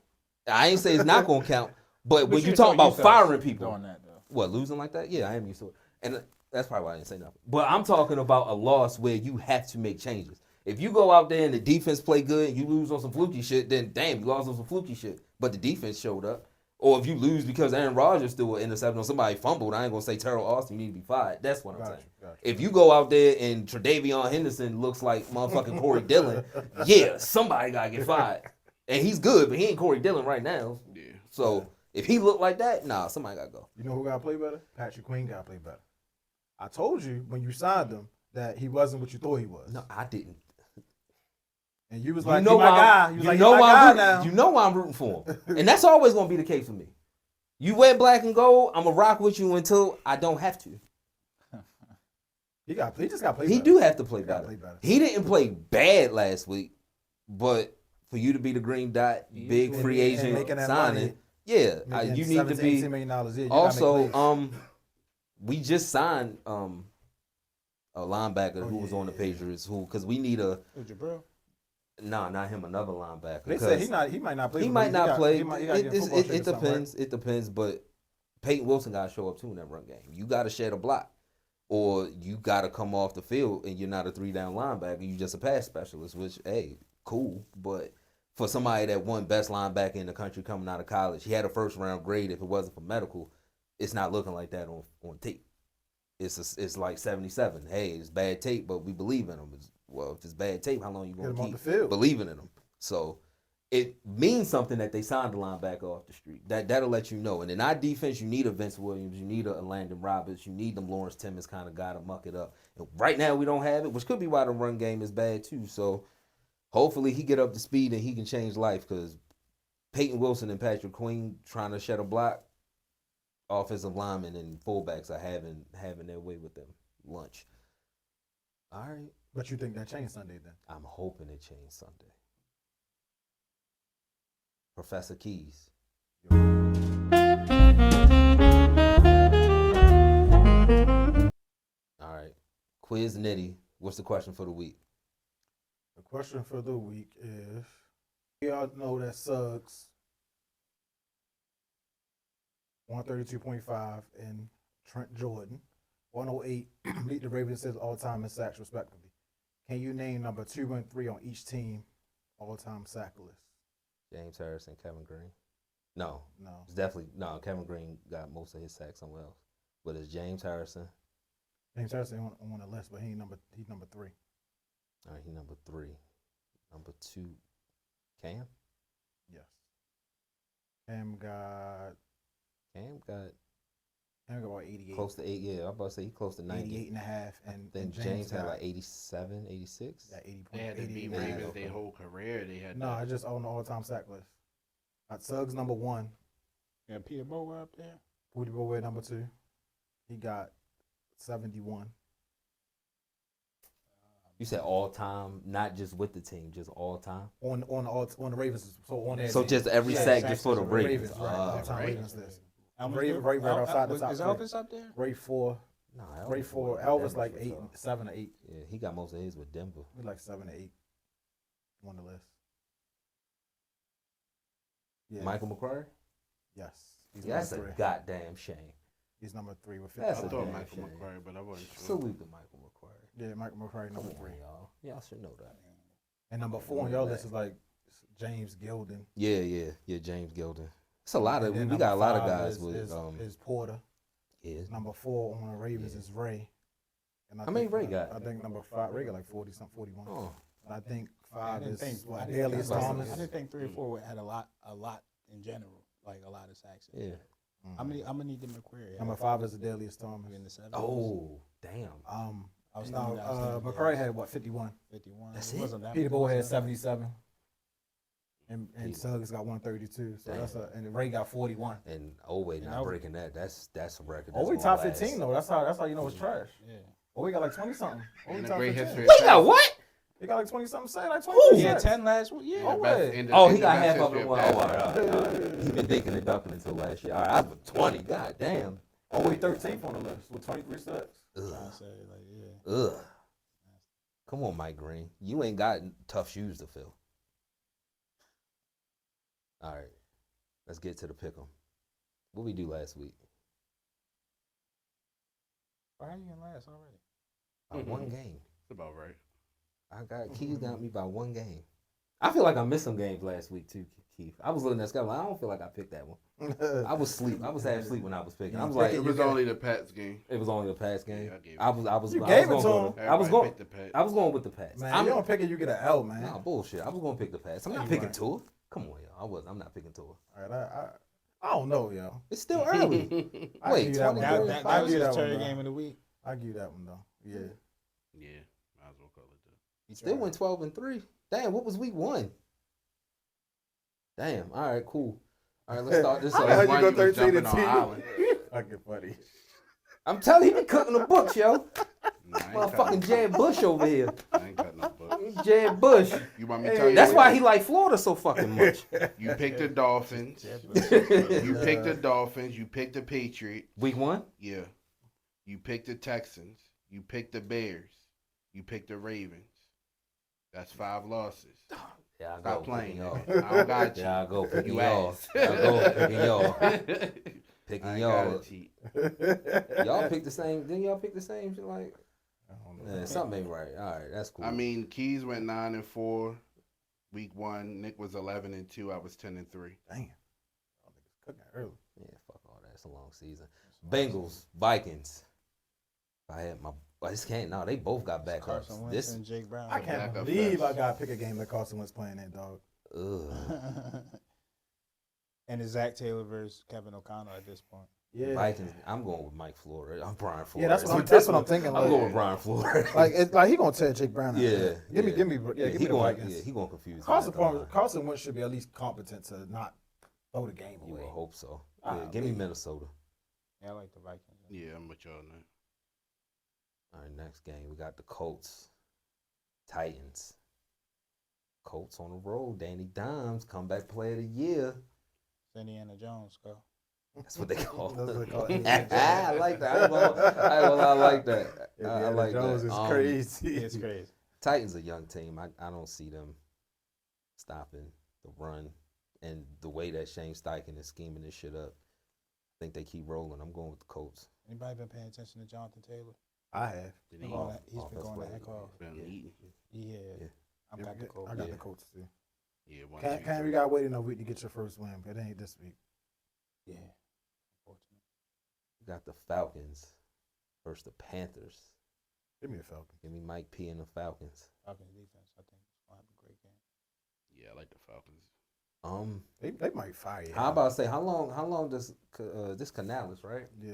I ain't say it's not gonna count. But when you you're talk so about used to us firing people, doing that, though. what, losing like that? Yeah, I am used to it. And that's probably why I didn't say nothing. But I'm talking about a loss where you have to make changes. If you go out there and the defense play good and you lose on some fluky shit, then damn, you lost on some fluky shit. But the defense showed up. Or if you lose because Aaron Rodgers threw an interception or somebody fumbled, I ain't gonna say Terrell Austin, you need to be fired. That's what I'm saying. Gotcha. If you go out there and Tre'Davion Henderson looks like motherfucking Corey Dillon, yeah, somebody gotta get fired. And he's good, but he ain't Corey Dillon right now. Yeah. So if he look like that, nah, somebody gotta go. You know who got to play better? Patrick Queen got to play better. I told you when you signed him that he wasn't what you thought he was. No, I didn't. And you was You like, know he my why? guy. You was You like, know he my why guy I'm now. rooting. You know why I'm rooting for him, and that's always gonna be the case for me. You wear black and gold, I'm gonna rock with you until I don't have to. He just got to play He better. do have to play He gotta better. play better. He didn't play bad last week, but for you to be the green dot, big free And agent making that signing, money, yeah, making you need to $17 be. million a year. You gotta make Also, plays. we just signed a linebacker who was on the Patriots, because we need a. Jabril? Nah, not him. Another linebacker. They said because he might not play. He for might them. not got- play. He might get a football It shake or something, right? depends. It depends. But Peyton Wilson got to show up too in that run game. You got to shed a block, or you got to come off the field and you're not a 3-down linebacker. You just a pass specialist, which hey, cool. But for somebody that won best linebacker in the country coming out of college, he had a first-round grade. If it wasn't for medical, it's not looking like that on tape. It's like 77. Hey, it's bad tape, but we believe in him. Well, if it's bad tape, how long you Get gonna him off keep the field. believing in him? So it means something that they signed the linebacker off the street. That'll let you know. And in our defense, you need a Vince Williams, you need a Landon Roberts, you need them Lawrence Timmons kind of guy to muck it up. And right now we don't have it, which could be why the run game is bad too. So hopefully he get up to speed and he can change life, because Peyton Wilson and Patrick Queen trying to shed a block, offensive linemen and fullbacks are having their way with them lunch. All right. But you think that changed Sunday then? I'm hoping it changed Sunday. Professor Keys. All right. Quiz Nitty. What's the question for the week? The question for the week is: we all know that Suggs 132.5 and Trent Jordan 108 lead the Ravens as all-time in sacks respectively. Can you name number 2 and 3 on each team all-time sack list? James Harrison, Kevin Green. No. No. It's definitely no. Kevin Green got most of his sacks somewhere else. But it's James Harrison. James Harrison on the list, but he's number 3. All right, he number 3. Number 2, Cam? Yes. Cam got about 88. Close to 8. Yeah, I'm about to say he close to 90. 88 and a half. And Then James had like 87, 86. Yeah, 80 They had to beat 88. Ravens their whole career. They had No, I just on the all-time sack list. Got Suggs number 1. Yeah, Peter Bower up there. Booty Boy number 2. He got 71. You said all time, not just with the team, just all time. On the Ravens. So on that. So just every sack just for the Ravens. Right. All-time right. Ravens list. Elvis Right outside the top. Is Elvis up there? Ray 4. No, Ray 4. Elvis like 7 or 8. Yeah, he got most of his with Denver. He like 7 or 8 on the list. Yeah. Michael McCrary? Yes. He's Yeah, that's a number 3. goddamn shame. He's number 3 with 50. That's I a thought damn Michael shame. McCrary, but I wasn't sure. Salute to Michael McCrary. Yeah, Michael McCrary number Come 3. on, y'all. Y'all should know that. And number 4 on your list is like James Gilden. Yeah, James Gilden. It's a lot of And then we got a number lot of 5 guys is, with is Porter. yeah. Number 4 on the Ravens Yeah. is Ray. And I How many think- Ray got? I think number 5 Ray got like 40 something, 41. Oh, And I think I 5 didn't is think. what I didn't Dalius think- Thomas. I didn't think 3 or 4 had a lot in general, like a lot of sacks. yeah. I'm gonna need the McQuarrie. Number 5 is Dalius Thomas. in the 70s. Oh, damn. I was No, thinking that, I was thinking McCrary had what 51. 51. That's It it? wasn't that Peter much. Bowl had 77. And Peter. Suggs got 132. So Damn. and Ray got 41. And Oway And not that was- breaking that. That's a record. Oh, we that's top gonna last. 15 though. That's how you know it's trash. Yeah. Oh, we got like 20 something. Oh, we In the top great 15. history. We got what? He got like 20 something. Say like 20. Yeah, 10 last week. Yeah. Oh, wait. Oh, he got half of it. Well, all right. He been thinking of ducking until last year. All right, I was 20. God damn. Oh, we 13th on the list with 23 sacks. Trying Ugh. to say, like, yeah. Ugh. Come on, Mike Green. You ain't got tough shoes to fill. All right. Let's get to the pick'em. What we do last week? Why are you in last already? By one game. It's about right. I got Keith got me by one game. I feel like I missed some games last week too, Keith. I was looking at that schedule. I don't feel like I picked that one. I was asleep. I was half asleep when I was picking. I was like, It was only the Pats game. it was only the Pats game. Yeah, I gave it. I was. You I gave was it to gonna him. go I was Everybody going. picked the Pats. I was going with the Pats. Man, you don't pick it, you get an L, man. Nah, bullshit. I was going to pick the Pats. I'm not You picking right. Tua. Come on, y'all. I'm not picking Tua. All right, I don't know, yo. It's still early. I Wait, give you that one. 20, That I'll was give you his that one, third though. game of the week. I give you that one though. Yeah. Yeah, might as well call it that. He Still tried. went 12-3. Damn, what was week 1? Damn. All right, cool. All right, let's start this How off. the hell you Why go you was 13 jumping and on 10? Island? Fucking funny. I'm telling you, he been cooking the books, yo. Nah, I ain't Motherfucking cutting Jed Bush over here. I ain't cutting no book. Jed Bush. You want me to tell you? That's what? why he like Florida so fucking much. You picked the Dolphins. You picked the Dolphins. You picked the Patriots. Week 1? Yeah. You picked the Texans. You picked the Bears. You picked the Ravens. That's 5 losses. Yeah, I Stop go playing. picking y'all. nigga. I don't got you. Yeah, I go picking You y'all. ass. I go picking y'all. I Picking ain't y'all. gotta cheat. Y'all picked the same. Didn't y'all pick the same shit? Like, I don't know. something ain't right. All right, that's cool. I mean, Keys went 9-4. Week 1. Nick was 11-2. I was 10-3. Damn. I think it's cooking early. Yeah, fuck all that. It's a long season. Bengals, Vikings. I had my. I just can't. No, they both got backups. Carson Wentz This. and Jake Brown. I can't backup believe fest. I gotta pick a game that Carson Wentz playing that dog. Ugh. And it's Zach Taylor versus Kevin O'Connell at this point. Yeah. Vikings. I'm going with Mike Flores. I'm Brian Flores. Yeah, that's what I'm thinking. I'm Like, going with Brian Flores. like he gonna tear Jake Brown out. Yeah, Give me yeah. give me he the going. Vikings. Yeah, he going to confuse. Carson Wentz should be at least competent to not throw the game You away. would hope so. Ah, Yeah, give me man. Minnesota. Yeah, I like the Vikings. Yeah, I'm with y'all now. All right, next game we got the Colts, Titans. Colts on the road. Danny Dimes, comeback player of the year. Indiana Jones go. That's what they call That's it. what they call it. I like that. I like that. I Indiana like Jones that. is crazy. It's crazy. Titans a young team. I don't see them stopping the run and the way that Shane Steichen is scheming this shit up. I think they keep rolling. I'm going with the Colts. Anybody been paying attention to Jonathan Taylor? I have. Did He's he been Oh, going that's to what heck it off. is. been Yeah. eating? Yeah. Yeah. I got the Colts. I got Yeah. the Colts too. Yeah, 1, 2, Can we 3. gotta wait another week to get your first win, but it ain't this week. Yeah. Unfortunately. We got the Falcons versus the Panthers. Give me the Falcons. Give me Mike P and the Falcons. Falcons defense, I think, is going to have a great game. Yeah, I like the Falcons. They might fire you. How about to say how long does this Canales, right? Yeah.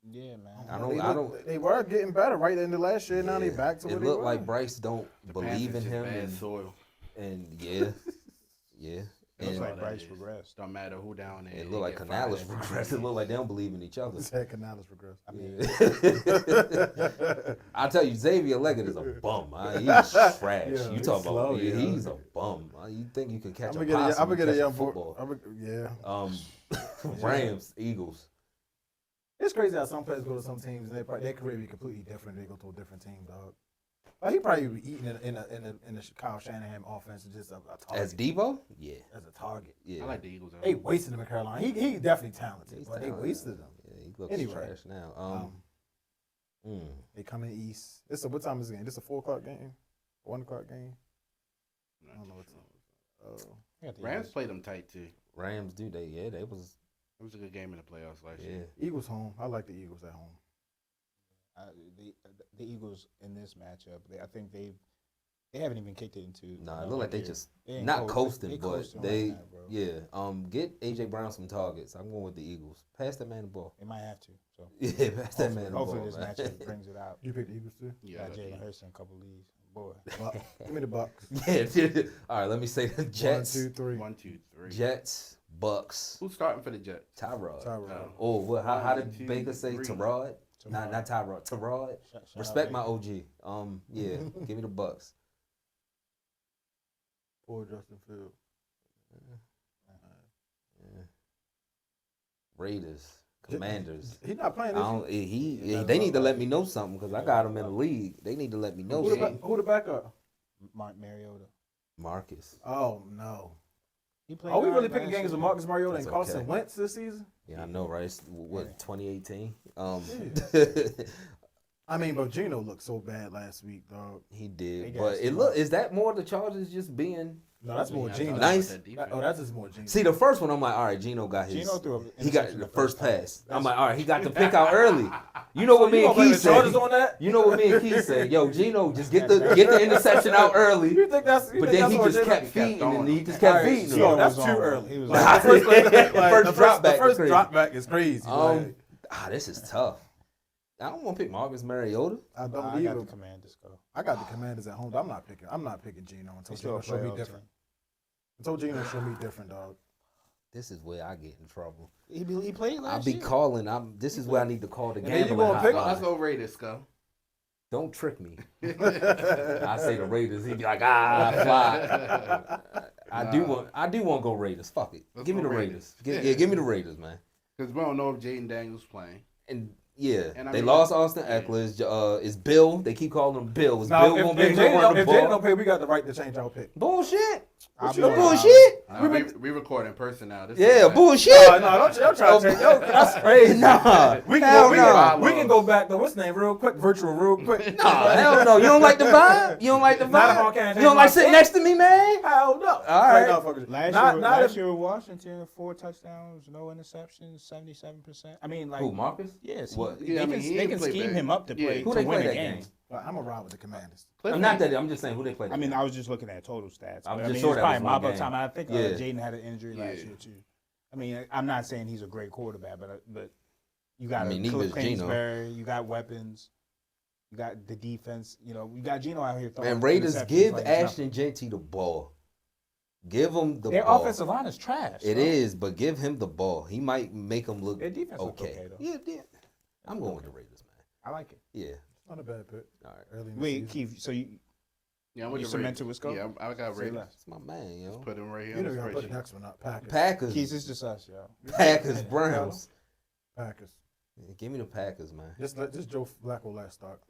Yeah, man. I don't. They were getting better right in the last year. Now they Yeah. back to where It they looked were. like Bryce don't The believe in Panthers just him, bad soil. and yeah. Looks And like that Bryce is. progressed. Don't matter who down there. it they looked like get Canales fired. progressed. It looked like they don't believe in each other. Just had Canales regress. I mean, I tell you, Xavier Leggett is a bum. He's trash. Yeah, You he's talk slow, about yeah. he's a bum. You think you can catch I'm a gonna possum? I'm gonna get a young football. Yeah. Rams, Eagles. It's crazy how some players go to some teams and their career be completely different. They go to a different team, dog. Like he probably be eating in the Kyle Shanahan offense just a target. As Debo? Yeah. As a target. Yeah. I like the Eagles. They wasted him in Carolina. He definitely talented, He's but talented. they wasted him. Yeah, he looks Anyway, trash now. They come in East. What time is the game? This a 4:00 game? 1:00 game? I don't know what time. Rams played them tight too. Rams do they? Yeah, they was. It was a good game in the playoffs last Yeah. year. Eagles home. I like the Eagles at home. the Eagles in this matchup, I think they haven't even kicked it into. Nah, it look like they just ain't not coasting, they but coasting they right now, bro. Get AJ Brown some targets. I'm going with the Eagles. Pass that man the ball. They might have to. So Yeah, pass that man the ball. hopefully this man. matchup brings it out. You pick the Eagles too? Yeah, Got I like the Jalen Eagles. Hurts in a couple leagues. Boy, Give me the Bucks. Yeah. All right, let me say the Jets. 1, 2, 3. 1, 2, 3. Jets, Bucks, Who's starting for the Jets? Tyrod. Tyrod. Oh, what? How did 1, 2, Baker say 3. Tyrod? Not Tyrod. Tyrod. shout Respect out my Baker. OG. Yeah, give me the Bucks. Poor Justin Fields. Yeah. Raiders, Commanders. He's not playing I this don't, year. they need to let me know something because I got him in the league. They need to let me know Who the, something. who the backup? Mark Mariota. Marcus. Oh, no. He played. Are we all really right picking last games year. with Marcus Mariota That's and Carson okay. Wentz this season? Yeah, I know, right? It's, what, 2018? I mean, but Gino looked so bad last week, dog. He They did. got But it smart. look is that more the Chargers just being No, that's more Yeah, Gino. Nice. that defense. Oh, that's just more Gino. See, the first one, I'm like, all right, Gino got his. Gino threw an he got interception the the first first pass. I'm like, all right, he got the pick out early. You know what me you and gonna blame Keith the Chargers said. on that? You know what me and Keith said. Yo, Gino, just get the interception out early. You think that's? You But think then he that's just what kept Gino- feeding, throwing and he them. just kept Alright, feeding. yo, him. that's was too on. early. He was Like, on. the first First drop back the first is crazy. drop back is crazy. like, This is tough. I don't want to pick Marcus Mariota. I don't I got either. the Commanders go. I got the Commanders at home. I'm not picking Gino until They still Gino a show me playoff different. team. Until Gino show me different, dog. This is where I get in trouble. He played I last be year. calling. This is where I need to call the then you gambling gonna pick- hotline. Let's go Raiders, go. Don't trick me. I say the Raiders. He be like, fly. I do want to go Raiders. Fuck it. Let's Give me go the Raiders. Raiders. Give me the Raiders, man. Because we don't know if Jaden Daniels playing. And yeah, And I they mean, lost Austin yeah. Eckler. Is Bill? They keep calling him Bill. Is Now, Bill gonna be if able to run the Jaden don't ball? pay, we got the right to change our pick. Bullshit. I'll be No honest. bullshit. We record in person now. This Yeah, is bullshit. No, don't try to change. Yo, that's crazy. Nah, We hell can, no. we can go back to what's the name real quick, virtual real quick. Nah, hell no. You don't like the vibe? You don't like the Not if I vibe? can't You don't change like my sitting pick. next to me, man? Hell no. All right. Last year with Washington, 4 touchdowns, no interceptions, 77%. I mean, like Who, Marcus? yes, What? Yeah, I mean, he they ain't can played scheme bad. him up to Yeah. play Who to they win play a that game. game? I'm a ride with the Commanders. I'm not that. I'm just saying who they play. I mean, I was just looking at total stats. I'm but just I mean, sure it's that probably was my one about game. time. I think Yeah. Jaden had an injury last year too. I mean, I'm not saying he's a great quarterback, but you got neither is Cliff Geno. Kingsbury, you got weapons, you got the defense. You know, you got Geno out here throwing. Man, Raiders, interceptions give like it's Ashton Genty the ball. Give him the Their ball. offensive line is trash. It so. is, but give him the ball. He might make him look Their defense look okay. okay, though. Yeah. I'm going with the Raiders, man. I like it. Yeah. Not a bad pick. All right. Early in the Wait, season. Keith. So you Yeah, I'm with You the cemented Raiders. with Scope? Yeah, I got Say Raiders. less. That's my man, yo. Put him right here You on know, the you gotta put the spreadsheet. next one up. Packers. Packers. Keith, it's just us, yo. Packers, Browns. Packers. Yeah, give me the Packers, man. Just Joe Flacco last start.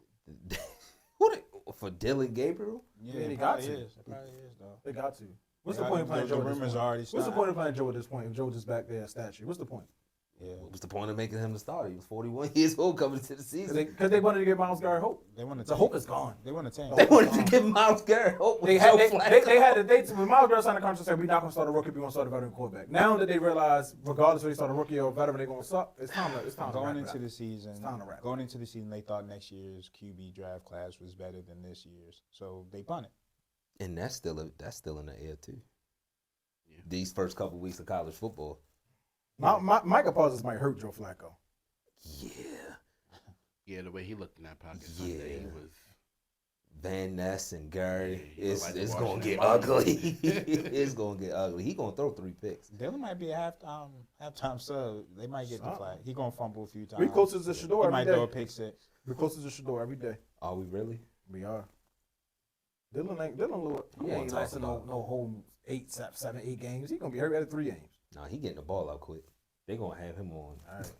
For Dylan Gabriel? Yeah, they got probably to. is. It probably is, though. They got to. What's Yeah, the point of playing the Joe at this rumors point? already What's the started. point of playing Joe at this point if Joe just back there at statue? What's the point? Yeah. What was the point of making him the starter? He was 41 years old coming into the season. Because they wanted to give Miles Garrett hope. They want to. The hope is gone. They want to tank. They wanted to give Miles Garrett hope with They had, Joe they, Flacco. they had when Miles Garrett signed the contract, said we're not going to start a rookie, we're going to start a veteran quarterback. Now that they realize, regardless if they start a rookie or a veteran, they're going to suck. It's time to Going wrap it into up. the season, It's time to wrap it going into the season, they thought next year's QB draft class was better than this year's, so they punted. And that's still in the air, too. these first couple weeks of college football. Micah Parsons might hurt Joe Flacco. Yeah. Yeah, the way he looked in that pocket Yeah. Sunday, he was. Van Ness and Gary, Yeah, he looked like the it's gonna Washington get Monarchs. ugly. It's gonna get ugly. He gonna throw 3 picks. Dylan might be a halftime sub. They might get the flag. He gonna fumble a few times. We closest to Shedeur He every might day. throw a pick six. We're closest to Shedeur every day. Are we really? We are. Dylan I'm he gonna ain't talk lost in no about- whole 8 games. He gonna be hurt at 3 games. Nah, he getting the ball out quick. They gonna have him on. All right.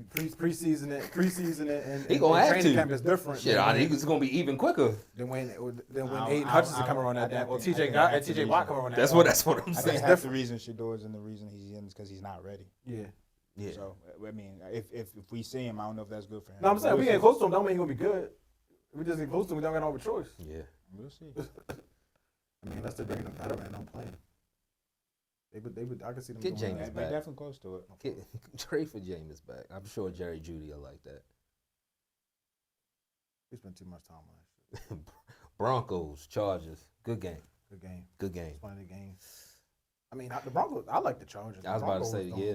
Preseason it, and He gonna have training to. camp is different. Shit, it's gonna be even quicker. Than when I Aiden don't- Hutchinson I come don't- around I that. don't Well, think- TJ I think TJ Watt come around that. That's what I'm I saying. think half the reason Shedeur is in the reason he's in is because he's not ready. Yeah. Yeah. So I mean, if we see him, I don't know if that's good for him. No, I'm saying we get close to him. Don't mean he gonna be good. We just get close to him. We don't got no other choice. Yeah. We'll see. I mean, that's the bringing them better, man. I'm playing. They would. I can see them Get doing James that. They're back. definitely close to it. Trade for Jameis back. I'm sure Jerry Jeudy will like that. We spent too much time on that shit. Broncos, Chargers. Good game. Good game. Good game. It's one of the games. I mean, the Broncos. I like the Chargers. I was about to say, yeah.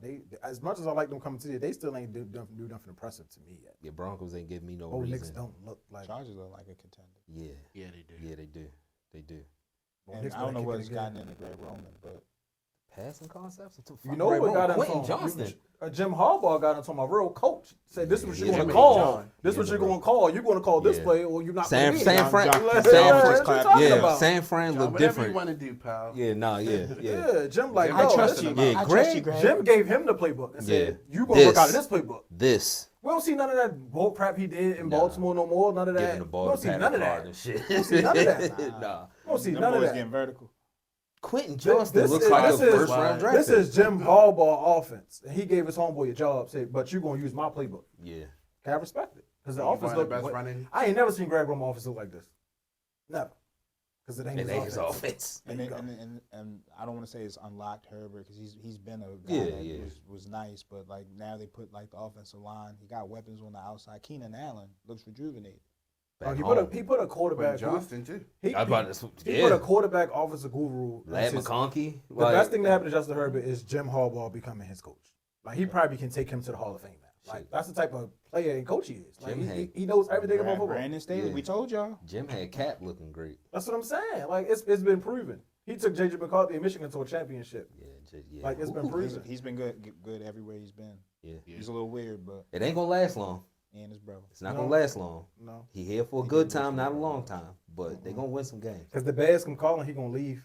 They as much as I like them coming to you, they still ain't do nothing impressive to me yet. Yeah, Broncos ain't give me no Knicks reason. don't look like. Chargers look like a contender. Yeah. Yeah, they do. Yeah, they do. They do. Bo And Nix I don't know better what kick has it again. gotten into Greg Roman, but Passing concepts? You know what got Quentin him Johnston. Jim Harbaugh got into my real coach. Said this is what Yeah, you're going Jimmy to call. John. This is Yeah, what you're bro. going to call. You're going to call this Yeah. play, or you're not. San gonna Fran, win. John- What you John- talking yeah, about? San Fran John, look whatever different. you want to do, pal. Yeah, nah, yeah. Yeah, Jim like, I no, trust listen, you. Yeah, I trust you, Greg. Greg. Jim gave him the playbook and said, Yeah. "You gonna work out of This. this playbook." This. We don't see none of that bull crap he did in Nah. Baltimore no more. None of that. Giving the We ball don't to see Patrick none of Carr that. and shit. We don't see none of that. Nah. We don't see them none of boys that. getting vertical. Quentin Johnston This looks is- like a this is- first round draft This pick. is Jim Harbaugh offense. And he gave his homeboy a job. Said, "But you're gonna use my playbook." Yeah. Can I respect it? Because the You offense find the look. best running. I ain't never seen Greg Roman offense look like this. Never. Because it ain't And his his offense. offense. And, There you and I don't want to say it's unlocked Herbert because he's been a guy Yeah, that yeah. was nice, but like now they put like the offensive line. He got weapons on the outside. Keenan Allen looks rejuvenated. Back He home. put a quarterback. Johnston too. He I was about to he yeah. put a quarterback offensive guru. Lad as his- McConkey. The best thing that happened to Justin Herbert is Jim Harbaugh becoming his coach. Like he probably can take him to the Hall of Fame now. Like Shit. that's the type of player and coach he is. Like Jim had- he knows everything about football. Brandon Staley, Yeah. we told y'all. Jim had Cap looking great. That's what I'm saying. Like it's been proven. He took J.J. McCarthy in Michigan to a championship. Yeah. Like it's been proven. He's been good everywhere he's been. Yeah. He's a little weird, but It ain't gonna last long. he and his brother. It's not No. gonna last long. No, He here for a good time, not a long time. But they gonna win some games. because the Bears come calling, he gonna leave.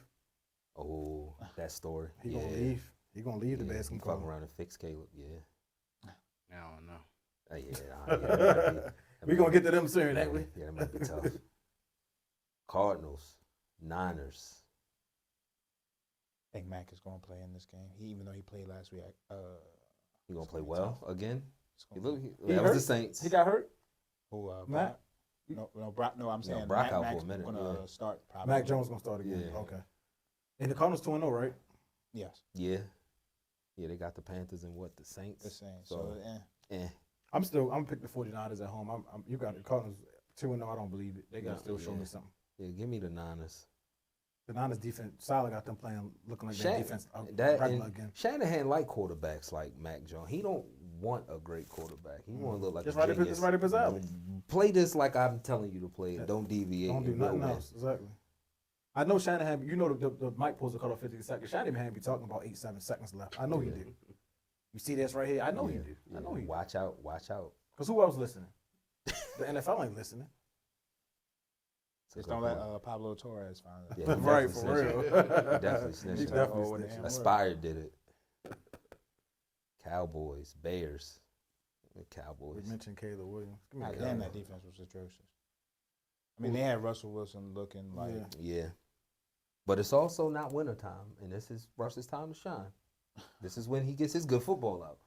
Oh, that story. He yeah. gonna leave. He gonna leave. The Yeah, Bears he come fucking calling. around and fix Caleb. Yeah. I don't know. Yeah. We gonna get to them soon, ain't we? Yeah, that might be tough. Cardinals, Niners. I think Mac is going to play in this game. Even though he played last week, He gonna play well again. it's He gonna look, be- that hurt? was the Saints. He got hurt. Who, Mac? No, Brock. No, I'm saying Brock Mac, out for Mac's a minute, gonna yeah. start. Probably. Mac Jones gonna start again. Yeah. Okay. And the Cardinals 2-0, right? Yes, Yeah. Yeah, they got the Panthers and what, the Saints? the same. So, So, I'm gonna pick the 49ers at home. You got the Cardinals 2-0. I don't believe it. They gotta still show me something. Yeah, give me the Niners. The Niners defense, Solid got them playing, looking like Shan- their defense that regular and again. Shanahan like quarterbacks like Mac Jones. He don't want a great quarterback. He want to look like Just a right up genius. his- right up his alley. Play this like I'm telling you to play it. Yeah. Don't deviate. Don't do and we'll nothing win. else. Exactly. I know Shanahan. You know the mic pulls the cut off 50 seconds. Shanahan be talking about 8-7 seconds left. I know he Yeah. did. You see this right here? I know he Yeah, do. I yeah. know he. Watch out. Watch out. Because who else listening? The NFL ain't listening. just don't let Pablo Torres find it. Yeah, he Right, definitely for real. snitching. He definitely He's snitching. definitely Oh, snitching. damn. Aspire did it. Cowboys, Bears. The We Cowboys. mentioned Caleb Williams. Give me God the damn, Cowboys. that defense was atrocious. I mean, they had Russell Wilson looking like Yeah. Yeah. But it's also not wintertime, and this is Russ's time to shine. This is when he gets his good football out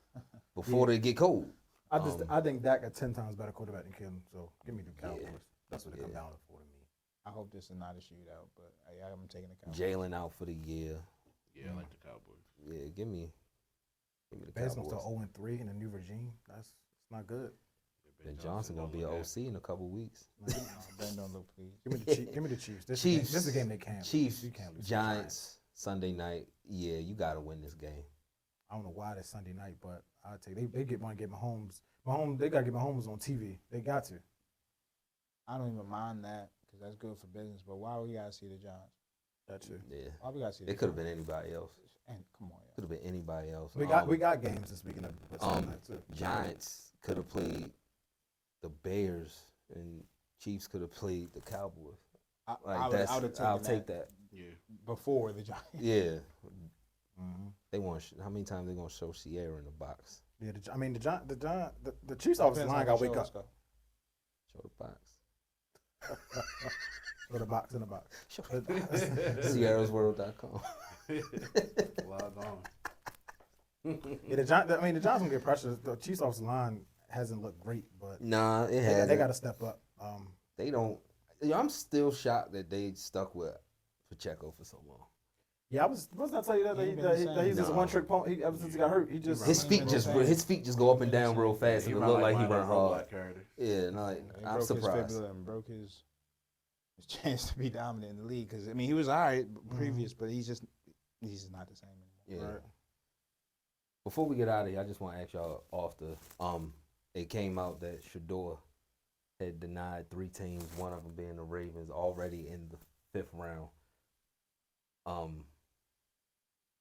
before they get cold. I think Dak got 10 times better quarterback than Caleb. So give me the Cowboys. That's what it comes Yeah. down to for me. I hope this is not a shootout, but I'm taking the Cowboys. Jalen out for the year. Yeah, I like the Cowboys. Yeah, give me the Bears gonna Cowboys. start 0-3 in a new regime. It's not good. Ben Johnson gonna be an OC in a couple weeks. Ben don't look pleased. Give me the Chiefs. Give me the Chiefs. This Chiefs. Is a game they can't. Chiefs, You can't lose. Giants. Sunday night, yeah, you got to win this game. I don't know why that's Sunday night, but I'll take they want to get Mahomes. They got to get Mahomes on TV. They got to. I don't even mind that because that's good for business. But why we gotta see the Giants? That's true. Yeah. Why we gotta see? It could have been anybody else. And come on, Could have been anybody else. We got games this weekend. Sunday night too. Giants could have played the Bears, and Chiefs could have played the Cowboys. I'll take that. Yeah. Before the Giants. Yeah. They want. How many times they gonna show Sierra in the box? Yeah, the Chiefs offensive line got to wake up. Show the box. Show the box in the box. SierrasWorld.com. Log on. Yeah, the Giants gonna get pressure. The Chiefs offensive line hasn't looked great, but Nah, it has. they got to step up. They don't. I'm still shocked that they stuck with Pacheco for so long. Yeah, wasn't I tell you that he's just a one-trick pony? Ever since he got hurt, he just His feet just go up and down real fast, and it look like he run hard. Yeah, I'm surprised. And broke his chance to be dominant in the league because he was all right previous, but he's just not the same anymore. Yeah. Right. Before we get out of here, I just want to ask y'all off the it came out that Shedeur had denied 3 teams, one of them being the Ravens, already in the 5th round.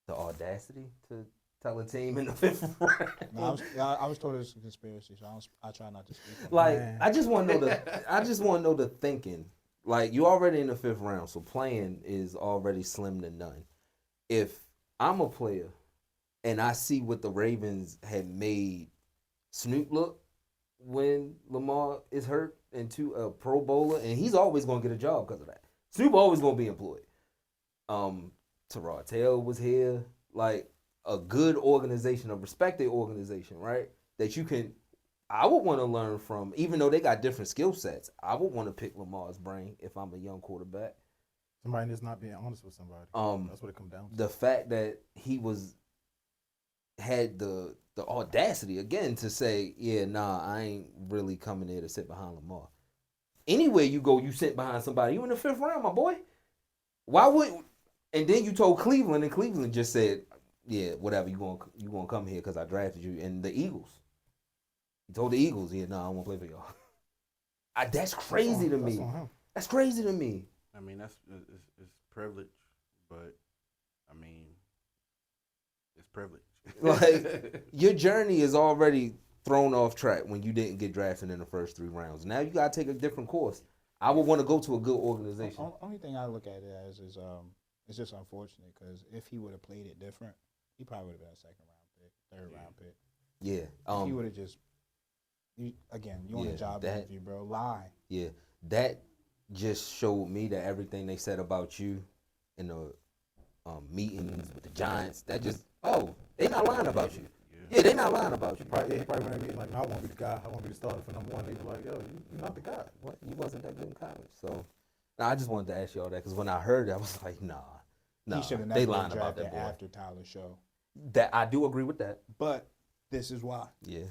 The audacity to tell a team in the 5th round. No, I was told it was a conspiracy, so I try not to speak. I just want to know the thinking. Like, you already in the 5th round, so playing is already slim to none. If I'm a player and I see what the Ravens had made Snoop look when Lamar is hurt into a Pro Bowler, and he's always going to get a job because of that. Snoop always going to be employed. Terrell Taylor was here, like a good organization, a respected organization, right? That I would want to learn from, even though they got different skill sets. I would want to pick Lamar's brain if I'm a young quarterback. Somebody that's not being honest with somebody. That's what it comes down to. The fact that he had the audacity again to say, yeah, nah, I ain't really coming here to sit behind Lamar. Anywhere you go, you sit behind somebody. You in the 5th round, my boy. Why would? And then you told Cleveland, and Cleveland just said, yeah, whatever, you gonna come here because I drafted you. And the Eagles. You told the Eagles, yeah, no, I won't play for y'all. That's crazy to me. That's crazy to me. That's it's privilege, but it's privilege. Like, your journey is already thrown off track when you didn't get drafted in the first 3 rounds. Now you gotta take a different course. I would want to go to a good organization. Only thing I look at it as is it's just unfortunate because if he would have played it different, he probably would have been a 2nd round pick, 3rd round pick. Yeah. He would have just you on a job interview, bro. Lie. Yeah. That just showed me that everything they said about you in the meetings with the Giants, that just they not lying about you. Yeah, they not lying about you. He probably went in like, I want to be the guy. I want to be the starter for number 1. They were like, yo, you're not the guy. What? You wasn't that good in college. So, I just wanted to ask y'all that because when I heard it, I was like, nah. He should have never been drafted after Tyler's show. That I do agree with that. But this is why. Yeah.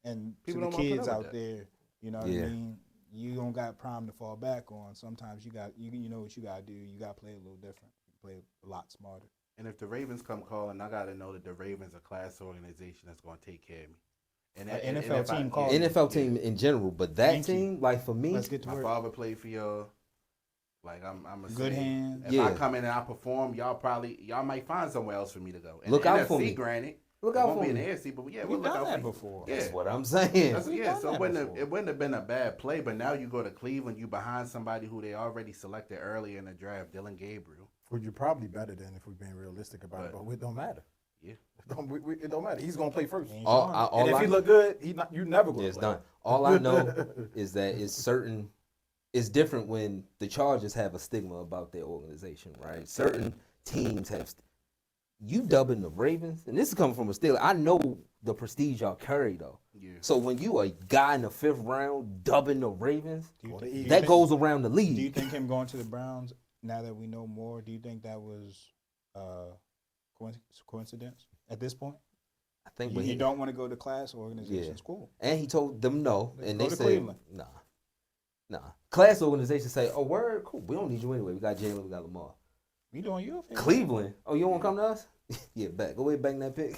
And people to the kids out there, you know what I mean? You don't got prime to fall back on. Sometimes you know what you got to do. You got to play a little different. You play a lot smarter. And if the Ravens come calling, I got to know that the Ravens are a class organization that's going to take care of me. And that NFL team calling. NFL team in general, but that team, like for me, let's get to my work. father played for y'all. Like I'm a good hand. If I come in and I perform, y'all might find somewhere else for me to go. And look out NFC, for me. Granted, look out won't for be me. in the AFC, but yeah, we've we'll look done out that for before. Yeah. That's what I'm saying. So it wouldn't have been a bad play, but now you go to Cleveland, you behind somebody who they already selected earlier in the draft, Dylan Gabriel. Well, you're probably better than if we're being realistic about it, but it don't matter. Yeah. It don't matter. He's going to play first. And if he look good, you never going to play. It's done. All I know is that it's different when the Chargers have a stigma about their organization, right? Certain teams have. You dubbing the Ravens, and this is coming from a Steeler. I know the prestige y'all carry, though. Yeah. So when you a guy in the 5th round dubbing the Ravens, that goes around the league. Do you think him going to the Browns, now that we know more, do you think that was coincidence at this point? I think you don't want to go to class organization school. And he told them no, and they said, Cleveland. Nah. Class organizations say, oh, word, cool. We don't need you anyway. We got Jalen, we got Lamar. We doing you a favor. Cleveland. Oh, you don't want to come to us? Yeah, back. Go ahead, bang that pick.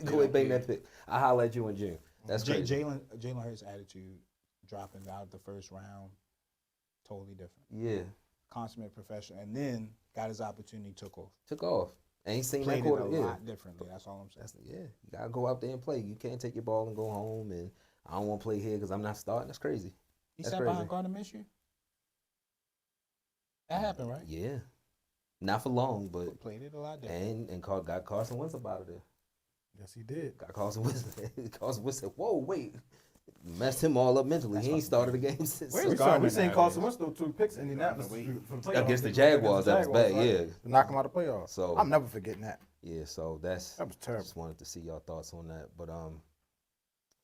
Go ahead, bang that pick. I'll holler at you in June. That's crazy. Jalen Hurts' attitude dropping out the first round, totally different. Yeah. Consummate professional, and then got his opportunity, took off. Ain't seen Played that quarter. it a lot differently. That's all I'm saying. Yeah, you gotta go out there and play. You can't take your ball and go home. And I don't want to play here because I'm not starting. That's crazy. He sat behind Gardner Minshew. That happened, right? Yeah, not for long, but played it a lot different. And got Carson Wentz up out of there. Yes, he did. Got Carson Wentz. Carson Wentz said, "Whoa, wait." Messed him all up mentally. He ain't started the game since. We seen Carson Wentz throw 2 picks in Indianapolis against the Jaguars. That was bad, yeah. To knock him out of the playoffs. So I'm never forgetting that. Yeah, so that was terrible. Just wanted to see y'all thoughts on that. But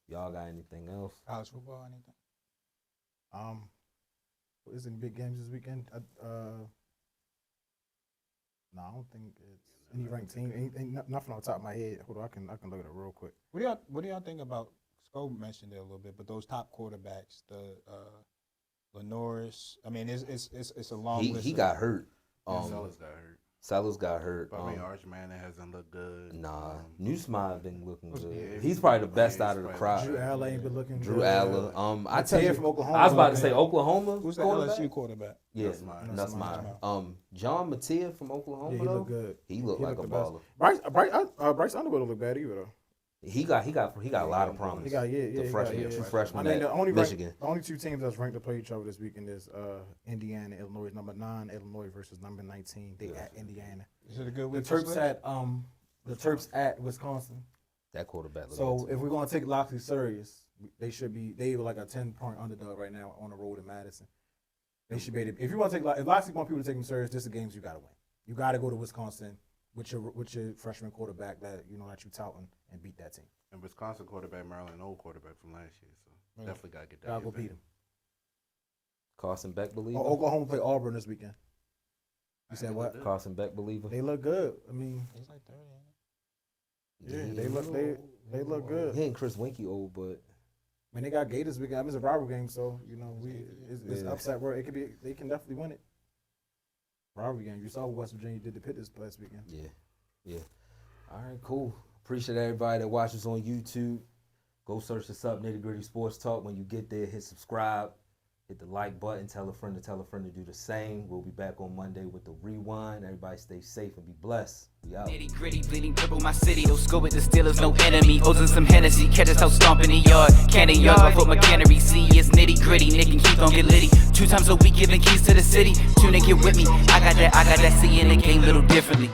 y'all got anything else? College football, anything? Is any big games this weekend? No, I don't think it's any ranked team. Nothing on the top of my head. Hold on, I can look at it real quick. What do y'all think about? Scope mentioned it a little bit, but those top quarterbacks, the Lenoris. I mean, it's a long list. He got hurt. Sellers got hurt. Sellers got hurt. But I mean, Arch Manning hasn't looked good. Nah, Newsmire been looking good. Yeah, he's probably the best out of the crowd. Drew Aller ain't been looking Drew good. Aller. I tell you, from Oklahoma. I was about to say Oklahoma. Who's the LSU quarterback? Yeah, Nussmeier. John Mattia from Oklahoma. Yeah, he looked good. He looked like a baller. Bryce Underwood don't look bad either though. He got a lot of promise. He got true freshman. I mean, at Michigan. The only 2 teams that's ranked to play each other this weekend is Indiana, Illinois. Number 9, Illinois versus number 19. They at Indiana. Is it a good week? The Terps at Wisconsin. That quarterback. So if we're gonna take Loxley serious, they were like a 10-point underdog right now on the road in Madison. They should be. If you want to if Loxley want people to take him serious, this is the games you gotta win. You gotta go to Wisconsin with your freshman quarterback that you touting and beat that team. And Wisconsin quarterback, Maryland old quarterback from last year, so definitely gotta get that. Gotta go beat him. Carson Beck believer. Oklahoma play Auburn this weekend. You said what? Carson Beck believer. They look good. I mean, He's like 30. yeah, they look good. He ain't Chris Winkie old, but I mean, they got Gators weekend. I mean, it's a rival game, so it's upset where they can definitely win it. Rivalry game. You saw what West Virginia did to Pitt this last weekend. Yeah. All right, cool. Appreciate everybody that watches on YouTube. Go search us up, Nitty Gritty Sports Talk. When you get there, hit subscribe, hit the like button, tell a friend to do the same. We'll be back on Monday with the rewind. Everybody stay safe and be blessed. We out. Nitty gritty, bleeding purple, my city. Don't score with the Steelers, no enemy. O's and some Hennessy, catch us out stomping the yard. Cannon yard, my foot, my cannery. See, it's nitty gritty. Nick and Keith don't get litty. 2 times a week, giving keys to the city. Tune and get with me. I got that, seeing the game little differently.